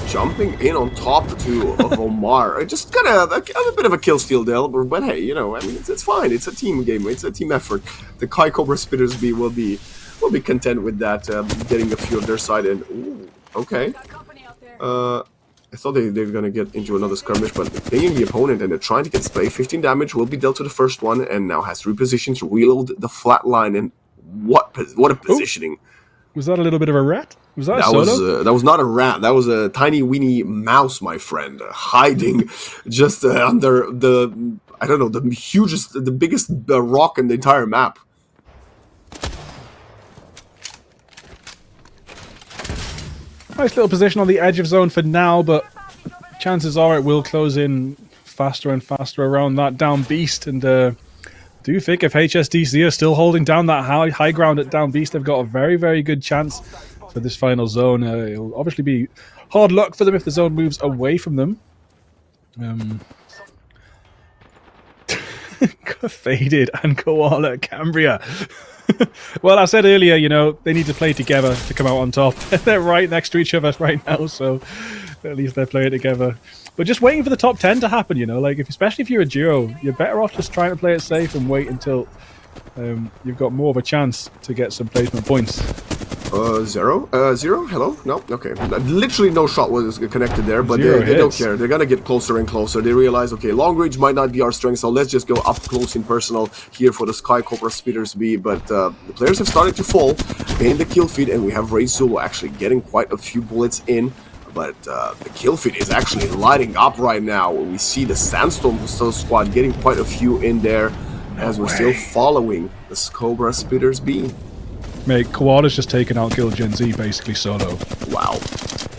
jumping in on top of Omar. Just kind of a bit of a kill steal there, but hey, you know, I mean, it's fine. It's a team game. It's a team effort. The Kai Cobra Spitters will be content with that, getting a few of their side. And ooh, okay. I thought they were going to get into another skirmish, but pinging the opponent and they're trying to get spray. 15 damage will be dealt to the first one, and now has to reposition to reload the flat line. And what a positioning. Ooh. Was that a little bit of a rat? Was that a solo? That was not a rat. That was a tiny weeny mouse, my friend, hiding just under the, I don't know, the biggest rock in the entire map. Nice little position on the edge of zone for now, but chances are it will close in faster and faster around that down beast. And do you think if HSDC are still holding down that high ground at down beast, they've got a very, very good chance for this final zone. It'll obviously be hard luck for them if the zone moves away from them. Faded and Koala Cambria. Well, I said earlier, you know, they need to play together to come out on top. They're right next to each other right now, so at least they're playing together. But just waiting for the top 10 to happen, you know, like especially if you're a duo, you're better off just trying to play it safe and wait until you've got more of a chance to get some placement points. Zero? Hello? No? Okay. Literally no shot was connected there, but they don't care. They're gonna get closer and closer. They realize, okay, long range might not be our strength, so let's just go up close and personal here for the Sky Cobra Speeders B. But the players have started to fall in the kill feed, and we have Ray Zulu actually getting quite a few bullets in. But the kill feed is actually lighting up right now. We see the Sandstorm squad getting quite a few in there as we're still following the Cobra Speeders B. Mate, Koala's just taken out Gil Gen Z basically solo. Wow.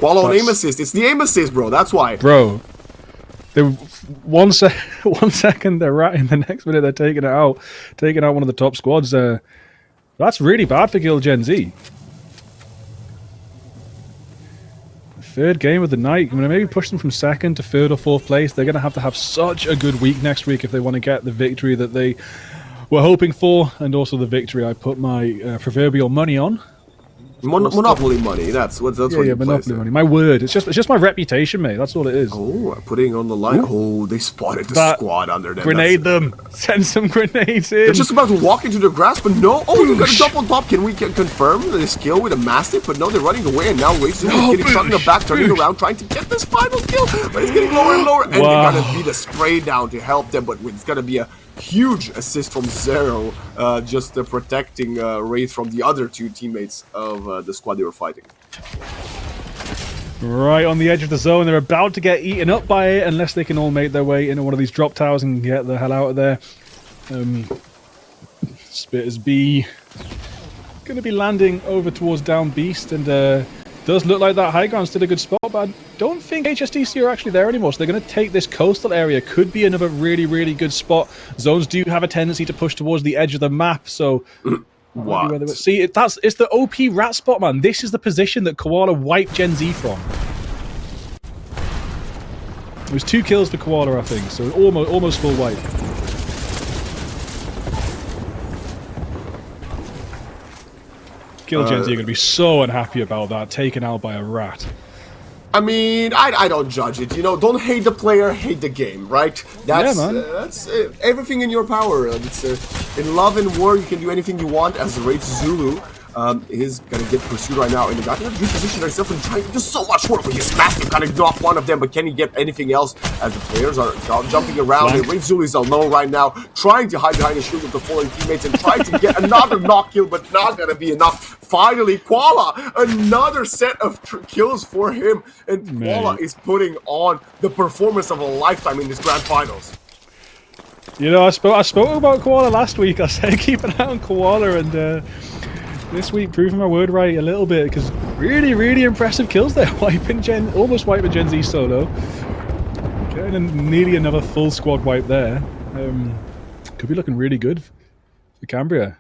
Follow an aim assist. It's the aim assist, bro. That's why. Bro. One second they're ratting, the next minute they're taking out one of the top squads. That's really bad for Gil Gen Z. Third game of the night. I'm going to maybe push them from second to third or fourth place. They're going to have such a good week next week if they want to get the victory that they were hoping for, and also the victory I put my proverbial money on. Monopoly money. That's what Yeah, he plays Monopoly there. money. My word. It's just my reputation, mate. That's all it is. Oh, putting on the line. Oh, they spotted the That squad under them. Grenade them. Send some grenades in. They're just about to walk into the grass, but no. Oh, they got a double top. Can we confirm this kill with a Mastiff? But no, they're running away, and now Racing is getting shot in the back, turning around, trying to get this final kill. But it's getting lower and lower, and they're gonna be the spray down to help them. But it's gonna be a huge assist from Zero, just protecting Wraith from the other two teammates of the squad they were fighting. Right on the edge of the zone. They're about to get eaten up by it unless they can all make their way into one of these drop towers and get the hell out of there. Spitters B going to be landing over towards Down Beast, and does look like that high ground's still a good spot, but I don't think HSDC are actually there anymore, so they're going to take this coastal area. Could be another really, really good spot. Zones do have a tendency to push towards the edge of the map, so... What? See, it's the OP rat spot, man. This is the position that Koala wiped Gen Z from. It was 2 kills for Koala, I think, so almost full wipe. Kill Gen Z are going to be so unhappy about that, taken out by a rat. I mean, I don't judge it, you know. Don't hate the player, hate the game, right? That's, yeah, man. That's everything in your power. It's, in love and war, you can do anything you want. As Wraith Zulu is gonna get pursued right now, and they got to reposition herself and trying to do so much work with his Mastiff, kind of knock one of them, but can he get anything else? As the players are jumping around, and Wraith Zulu is alone right now, trying to hide behind the shield of the fallen teammates and trying to get another knock kill, but not gonna be enough. Finally, Koala, another set of kills for him, and Koala is putting on the performance of a lifetime in this grand finals. You know, I spoke about Koala last week. I said keep an eye on Koala, and this week proving my word right a little bit, because really, really impressive kills there. Almost wiping Gen Z solo. Getting nearly another full squad wipe there. Could be looking really good for Cambria.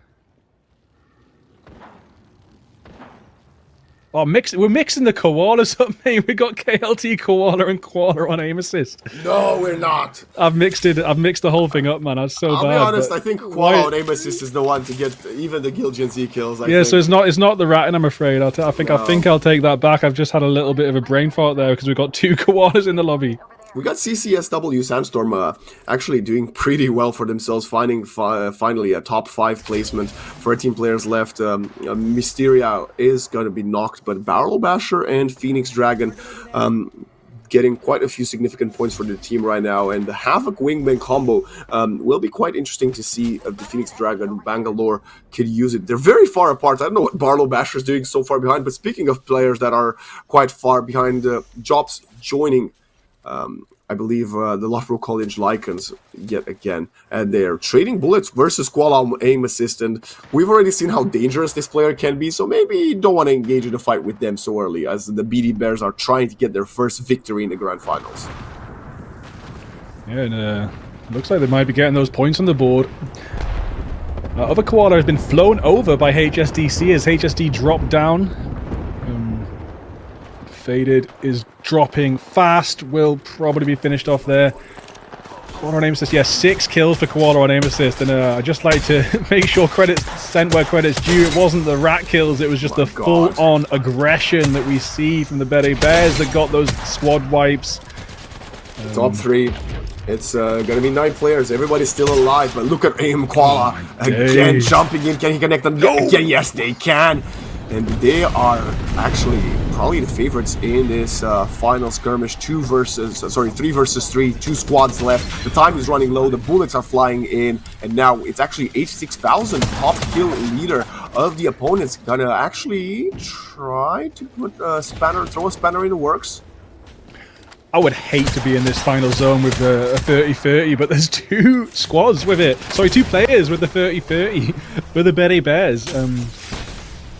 Oh, we're mixing the Koalas up, mate. We got KLT Koala and Koala on aim assist. No, we're not. I've mixed the whole thing up, man. That's so bad. I'll be honest, I think Koala on aim assist is the one to get even the Gil Gen Z kills. I think. So it's not the ratting, I'm afraid. I think I'll take that back. I've just had a little bit of a brain fart there because we've got 2 Koalas in the lobby. We got CCSW Sandstorm actually doing pretty well for themselves, finding finally a top 5 placement. 13 players left. Mysteria is going to be knocked, but Barrel Basher and Phoenix Dragon getting quite a few significant points for the team right now. And the Havoc Wingman combo will be quite interesting to see if the Phoenix Dragon and Bangalore could use it. They're very far apart. I don't know what Barlow Basher is doing so far behind, but speaking of players that are quite far behind, Jobs joining I believe the Loughborough College Lycans yet again, and they're trading bullets versus Koala aim assist, and we've already seen how dangerous this player can be, so maybe you don't want to engage in a fight with them so early, as the BD Bears are trying to get their first victory in the Grand Finals. Yeah, and looks like they might be getting those points on the board. Other Koala has been flown over by HSDC as HSD dropped down. Faded is dropping fast, will probably be finished off there. Koala on aim assist, yeah, 6 kills for Koala on aim assist, and I'd just like to make sure credits sent where credit's due. It wasn't the rat kills, it was just the full-on aggression that we see from the Beret Bears that got those squad wipes. Top 3. It's going to be 9 players. Everybody's still alive, but look at aim Koala again jumping in. Can he connect them? No. Again, yes, they can. And they are actually probably the favorites in this final skirmish. 3 versus 3, 2 squads left. The time is running low, the bullets are flying in, and now it's actually 86,000 top kill leader of the opponents. Gonna actually try to put throw a spanner in the works. I would hate to be in this final zone with a 30-30, but there's 2 squads with it. Sorry, 2 players with the 30-30 for the Beret Bears.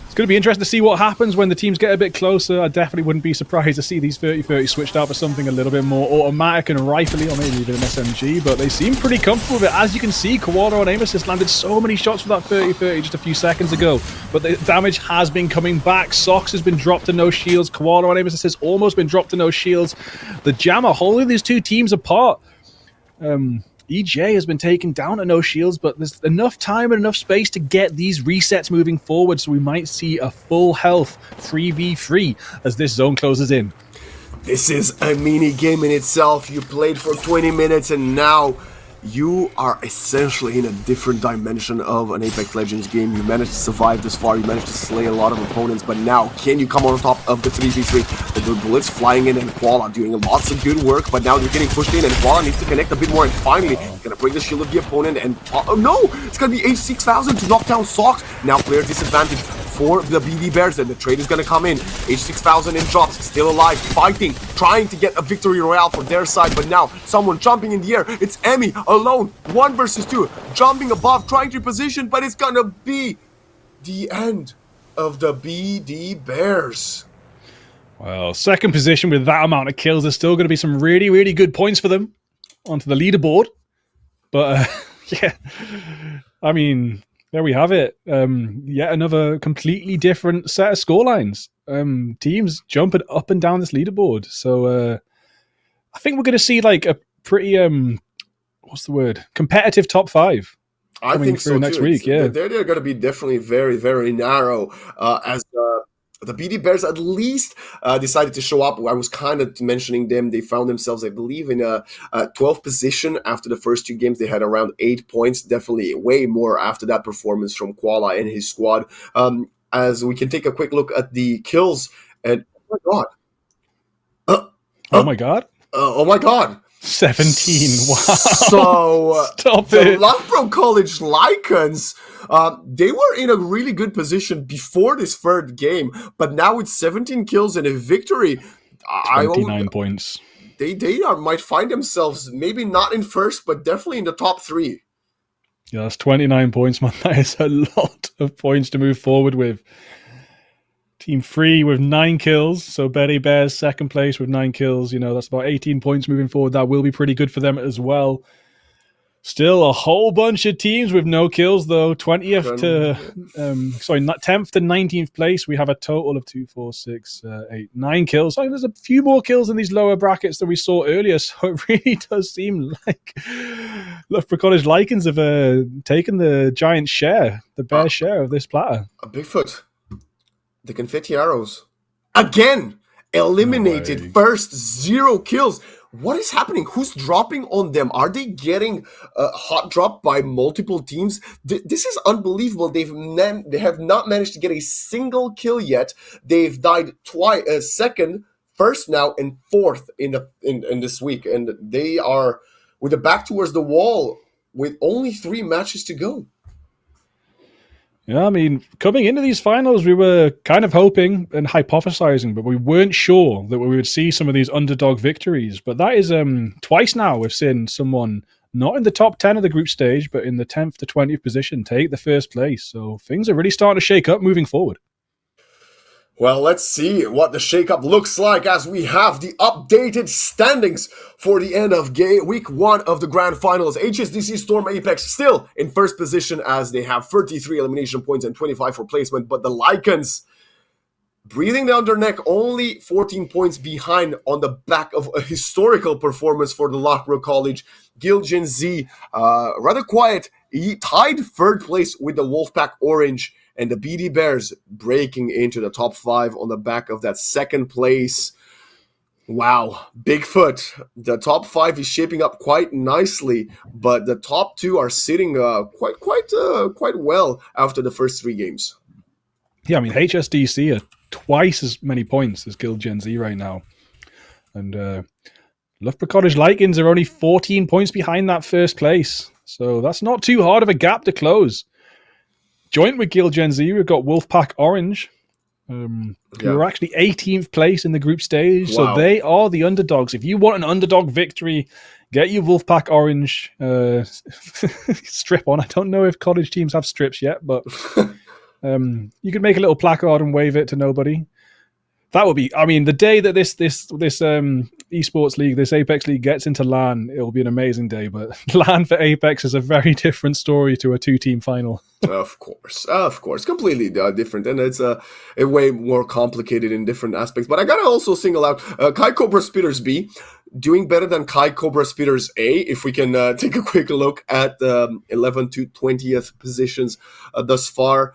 It's going to be interesting to see what happens when the teams get a bit closer. I definitely wouldn't be surprised to see these 30-30 switched out for something a little bit more automatic and rifly, or maybe even an SMG, but they seem pretty comfortable with it. As you can see, Koala on aim assist landed so many shots with that 30-30 just a few seconds ago, but the damage has been coming back. Sox has been dropped to no shields. Koala on aim assist has almost been dropped to no shields. The Jammer holding these 2 teams apart. EJ has been taken down to no shields, but there's enough time and enough space to get these resets moving forward, so we might see a full health 3v3 as this zone closes in. This is a mini game in itself. You played for 20 minutes and now you are essentially in a different dimension of an Apex Legends game. You managed to survive this far, you managed to slay a lot of opponents, but now can you come on top of the 3v3? The bullets flying in and Koala doing lots of good work, but now they're getting pushed in and Koala needs to connect a bit more, and finally gonna break the shield of the opponent, and oh no! It's gonna be H6000 to knock down Socks. Now player disadvantage for the BD Bears, and the trade is gonna come in. H6000 in drops, still alive, fighting, trying to get a victory royale for their side, but now someone jumping in the air. It's Emmy alone, 1 versus 2, jumping above, trying to position, but it's gonna be the end of the BD Bears. Well, second position with that amount of kills, there's still going to be some really, really good points for them onto the leaderboard. But yeah, I mean, there we have it. Yet another completely different set of scorelines. Teams jumping up and down this leaderboard. So I think we're going to see like a pretty, what's the word? Competitive top 5. I think so next too. week. Yeah, they're going to be definitely very, very narrow as the BD Bears at least decided to show up. I was kind of mentioning them. They found themselves, I believe, in a 12th position after the first 2 games. They had around 8 points, definitely way more after that performance from Koala and his squad. As we can take a quick look at the kills, and oh my god. Oh my god. Oh my god. 17. Wow. So Stop the it. Loughborough College Lycans, they were in a really good position before this third game, but now with 17 kills and a victory, 29 points. They might find themselves maybe not in first, but definitely in the top 3. Yeah, that's 29 points, man. That is a lot of points to move forward with. Team 3 with 9 kills. So Betty Bears second place with 9 kills. You know, that's about 18 points moving forward. That will be pretty good for them as well. Still a whole bunch of teams with no kills, though. 10th to 19th place. We have a total of 2, 4, 6, 8, 9 kills. So there's a few more kills in these lower brackets than we saw earlier. So it really does seem like Loughborough College Lycans have taken the giant share, the bear share of this platter. A Bigfoot. The confetti arrows. Again! Eliminated. No way. First 0 kills. What is happening? Who's dropping on them? Are they getting hot dropped by multiple teams? This is unbelievable. They have not managed to get a single kill yet. They've died twice, second, first now, and fourth in this week. And they are with the back towards the wall with only 3 matches to go. Yeah, I mean, coming into these finals, we were kind of hoping and hypothesizing, but we weren't sure that we would see some of these underdog victories. But that is twice now we've seen someone not in the top 10 of the group stage, but in the 10th to 20th position take the first place. So things are really starting to shake up moving forward. Well, let's see what the shakeup looks like as we have the updated standings for the end of week 1 of the grand finals. HSDC Storm Apex still in first position as they have 33 elimination points and 25 for placement, but the Lycans breathing down their neck, only 14 points behind on the back of a historical performance for the Loughborough College. Gil Gen Z, rather quiet, he tied 3rd place with the Wolfpack Orange, and the BD Bears breaking into the top 5 on the back of that 2nd place. Wow, Bigfoot. The top 5 is shaping up quite nicely, but the top 2 are sitting quite well after the first 3 games. Yeah, I mean, HSDC are twice as many points as Guild Gen Z right now. And Loughborough College Lycans are only 14 points behind that first place. So that's not too hard of a gap to close. Joint with Guild Gen Z, we've got Wolfpack Orange, who are actually 18th place in the group stage. Wow. So they are the underdogs. If you want an underdog victory, get your Wolfpack Orange strip on. I don't know if college teams have strips yet, but you could make a little placard and wave it to nobody. That would be, I mean, the day that this esports league, this Apex league gets into LAN, it will be an amazing day. But LAN for Apex is a very different story to a 2-team final. Of course, completely different, and it's a way more complicated in different aspects. But I gotta also single out Kai Cobra Spitters B. doing better than Kai Cobra Speeders A, if we can take a quick look at 11 to 20th positions thus far.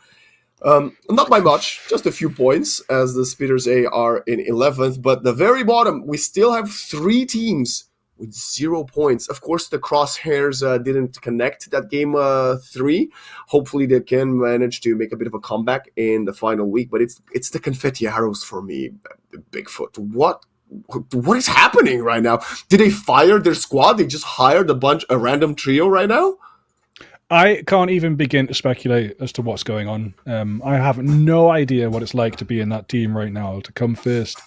Not by much, just a few points, as the Speeders A are in 11th. But the very bottom, we still have 3 teams with 0 points. Of course, the Crosshairs didn't connect that game 3. Hopefully, they can manage to make a bit of a comeback in the final week. But it's the Confetti Arrows for me, Bigfoot. What is happening right now? Did they fire their squad? They just hired a random trio right now? I can't even begin to speculate as to what's going on. I have no idea what it's like to be in that team right now, to come first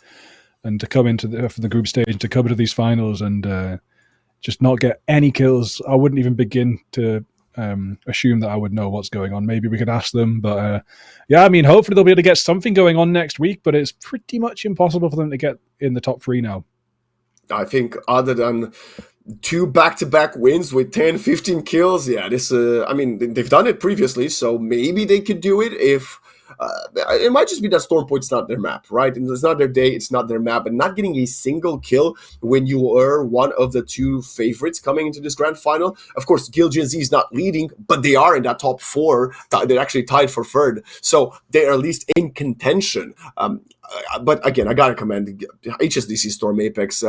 and to come into the group stage, to come into these finals and just not get any kills. I wouldn't even begin to assume that I would know what's going on. Maybe we could ask them, but yeah, I mean, hopefully they'll be able to get something going on next week, but it's pretty much impossible for them to get in the top 3 now. I think other than 2 back-to-back wins with 10, 15 kills. Yeah, I mean, they've done it previously, so maybe they could do it if... it might just be that Storm Point's not their map, right? And it's not their day, it's not their map. And not getting a single kill when you are one of the 2 favorites coming into this grand final. Of course, Gil Gen Z is not leading, but they are in that top 4. They're actually tied for 3rd. So they are at least in contention. But again, I gotta commend HSDC Storm Apex.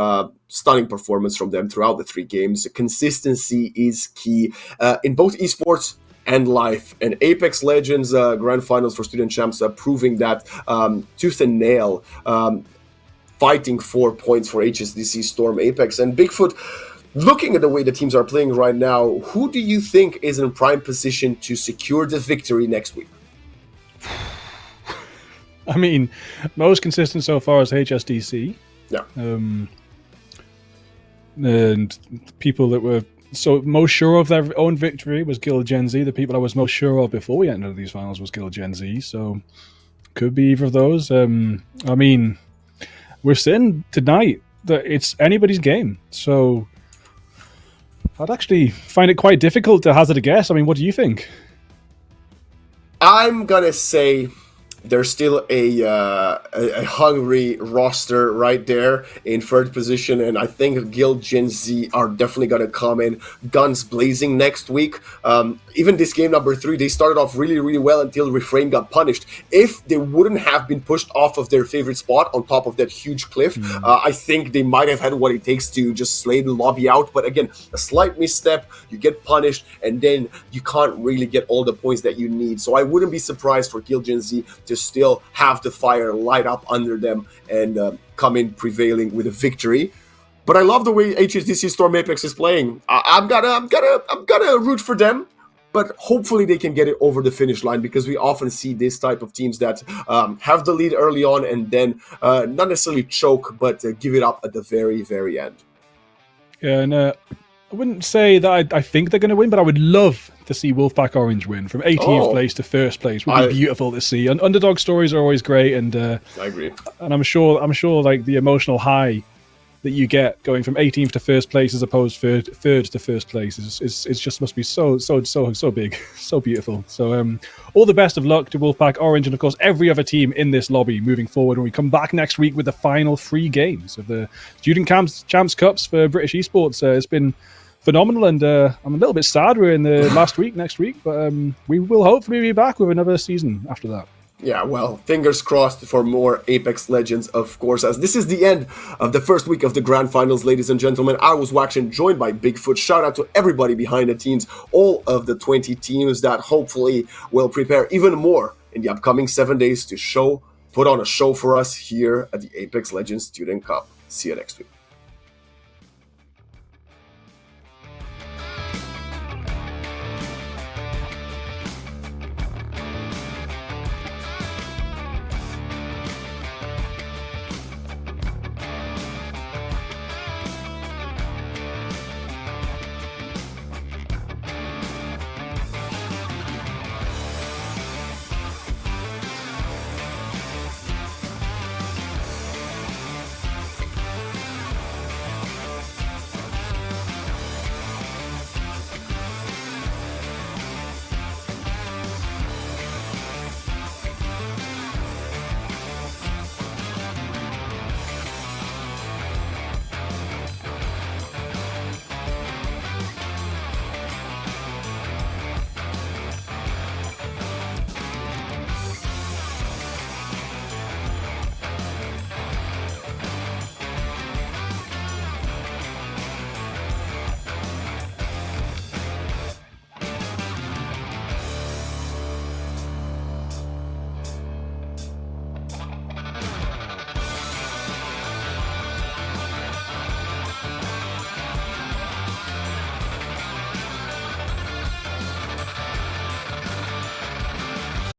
Stunning performance from them throughout the 3 games. Consistency is key in both esports and life. And Apex Legends Grand Finals for Student Champs proving that tooth and nail, fighting for points for HSDC Storm Apex. And Bigfoot, looking at the way the teams are playing right now, who do you think is in prime position to secure the victory next week? I mean, most consistent so far is HSDC. Yeah. And people that were most sure of their own victory was Gil Gen Z. The people I was most sure of before we entered these finals was Gil Gen Z. So could be either of those. I mean, we're saying tonight that it's anybody's game. So I'd actually find it quite difficult to hazard a guess. I mean, what do you think? I'm gonna say there's still a hungry roster right there in 3rd position, and I think Gil Gen Z are definitely going to come in guns blazing next week. Even this game number 3, they started off really, really well until Refrain got punished. If they wouldn't have been pushed off of their favorite spot on top of that huge cliff, I think they might have had what it takes to just slay the lobby out. But again, a slight misstep, you get punished, and then you can't really get all the points that you need. So I wouldn't be surprised for Gil Gen Z to still have the fire light up under them and come in prevailing with a victory. But I love the way HSDC Storm Apex is playing. I'm gonna root for them, but hopefully they can get it over the finish line, because we often see this type of teams that have the lead early on and then not necessarily choke, but give it up at the very, very end. Yeah, and I wouldn't say that I think they're going to win, but I would love to see Wolfpack Orange win from 18th place to 1st place. Would be beautiful to see. And underdog stories are always great, and I agree. And I'm sure like the emotional high that you get going from 18th to 1st place as opposed to 3rd to 1st place is just must be so big, so beautiful. So all the best of luck to Wolfpack Orange and of course every other team in this lobby moving forward when we come back next week with the final 3 games of the Student Champs Cups for British Esports. It's been phenomenal, and I'm a little bit sad we're in the last week next week, but we will hopefully be back with another season after that. Yeah, well, fingers crossed for more Apex Legends, of course, as this is the end of the first week of the Grand Finals, ladies and gentlemen. I was Waxen, joined by Bigfoot. Shout out to everybody behind the teams, all of the 20 teams that hopefully will prepare even more in the upcoming 7 days to put on a show for us here at the Apex Legends Student Cup. See you next week.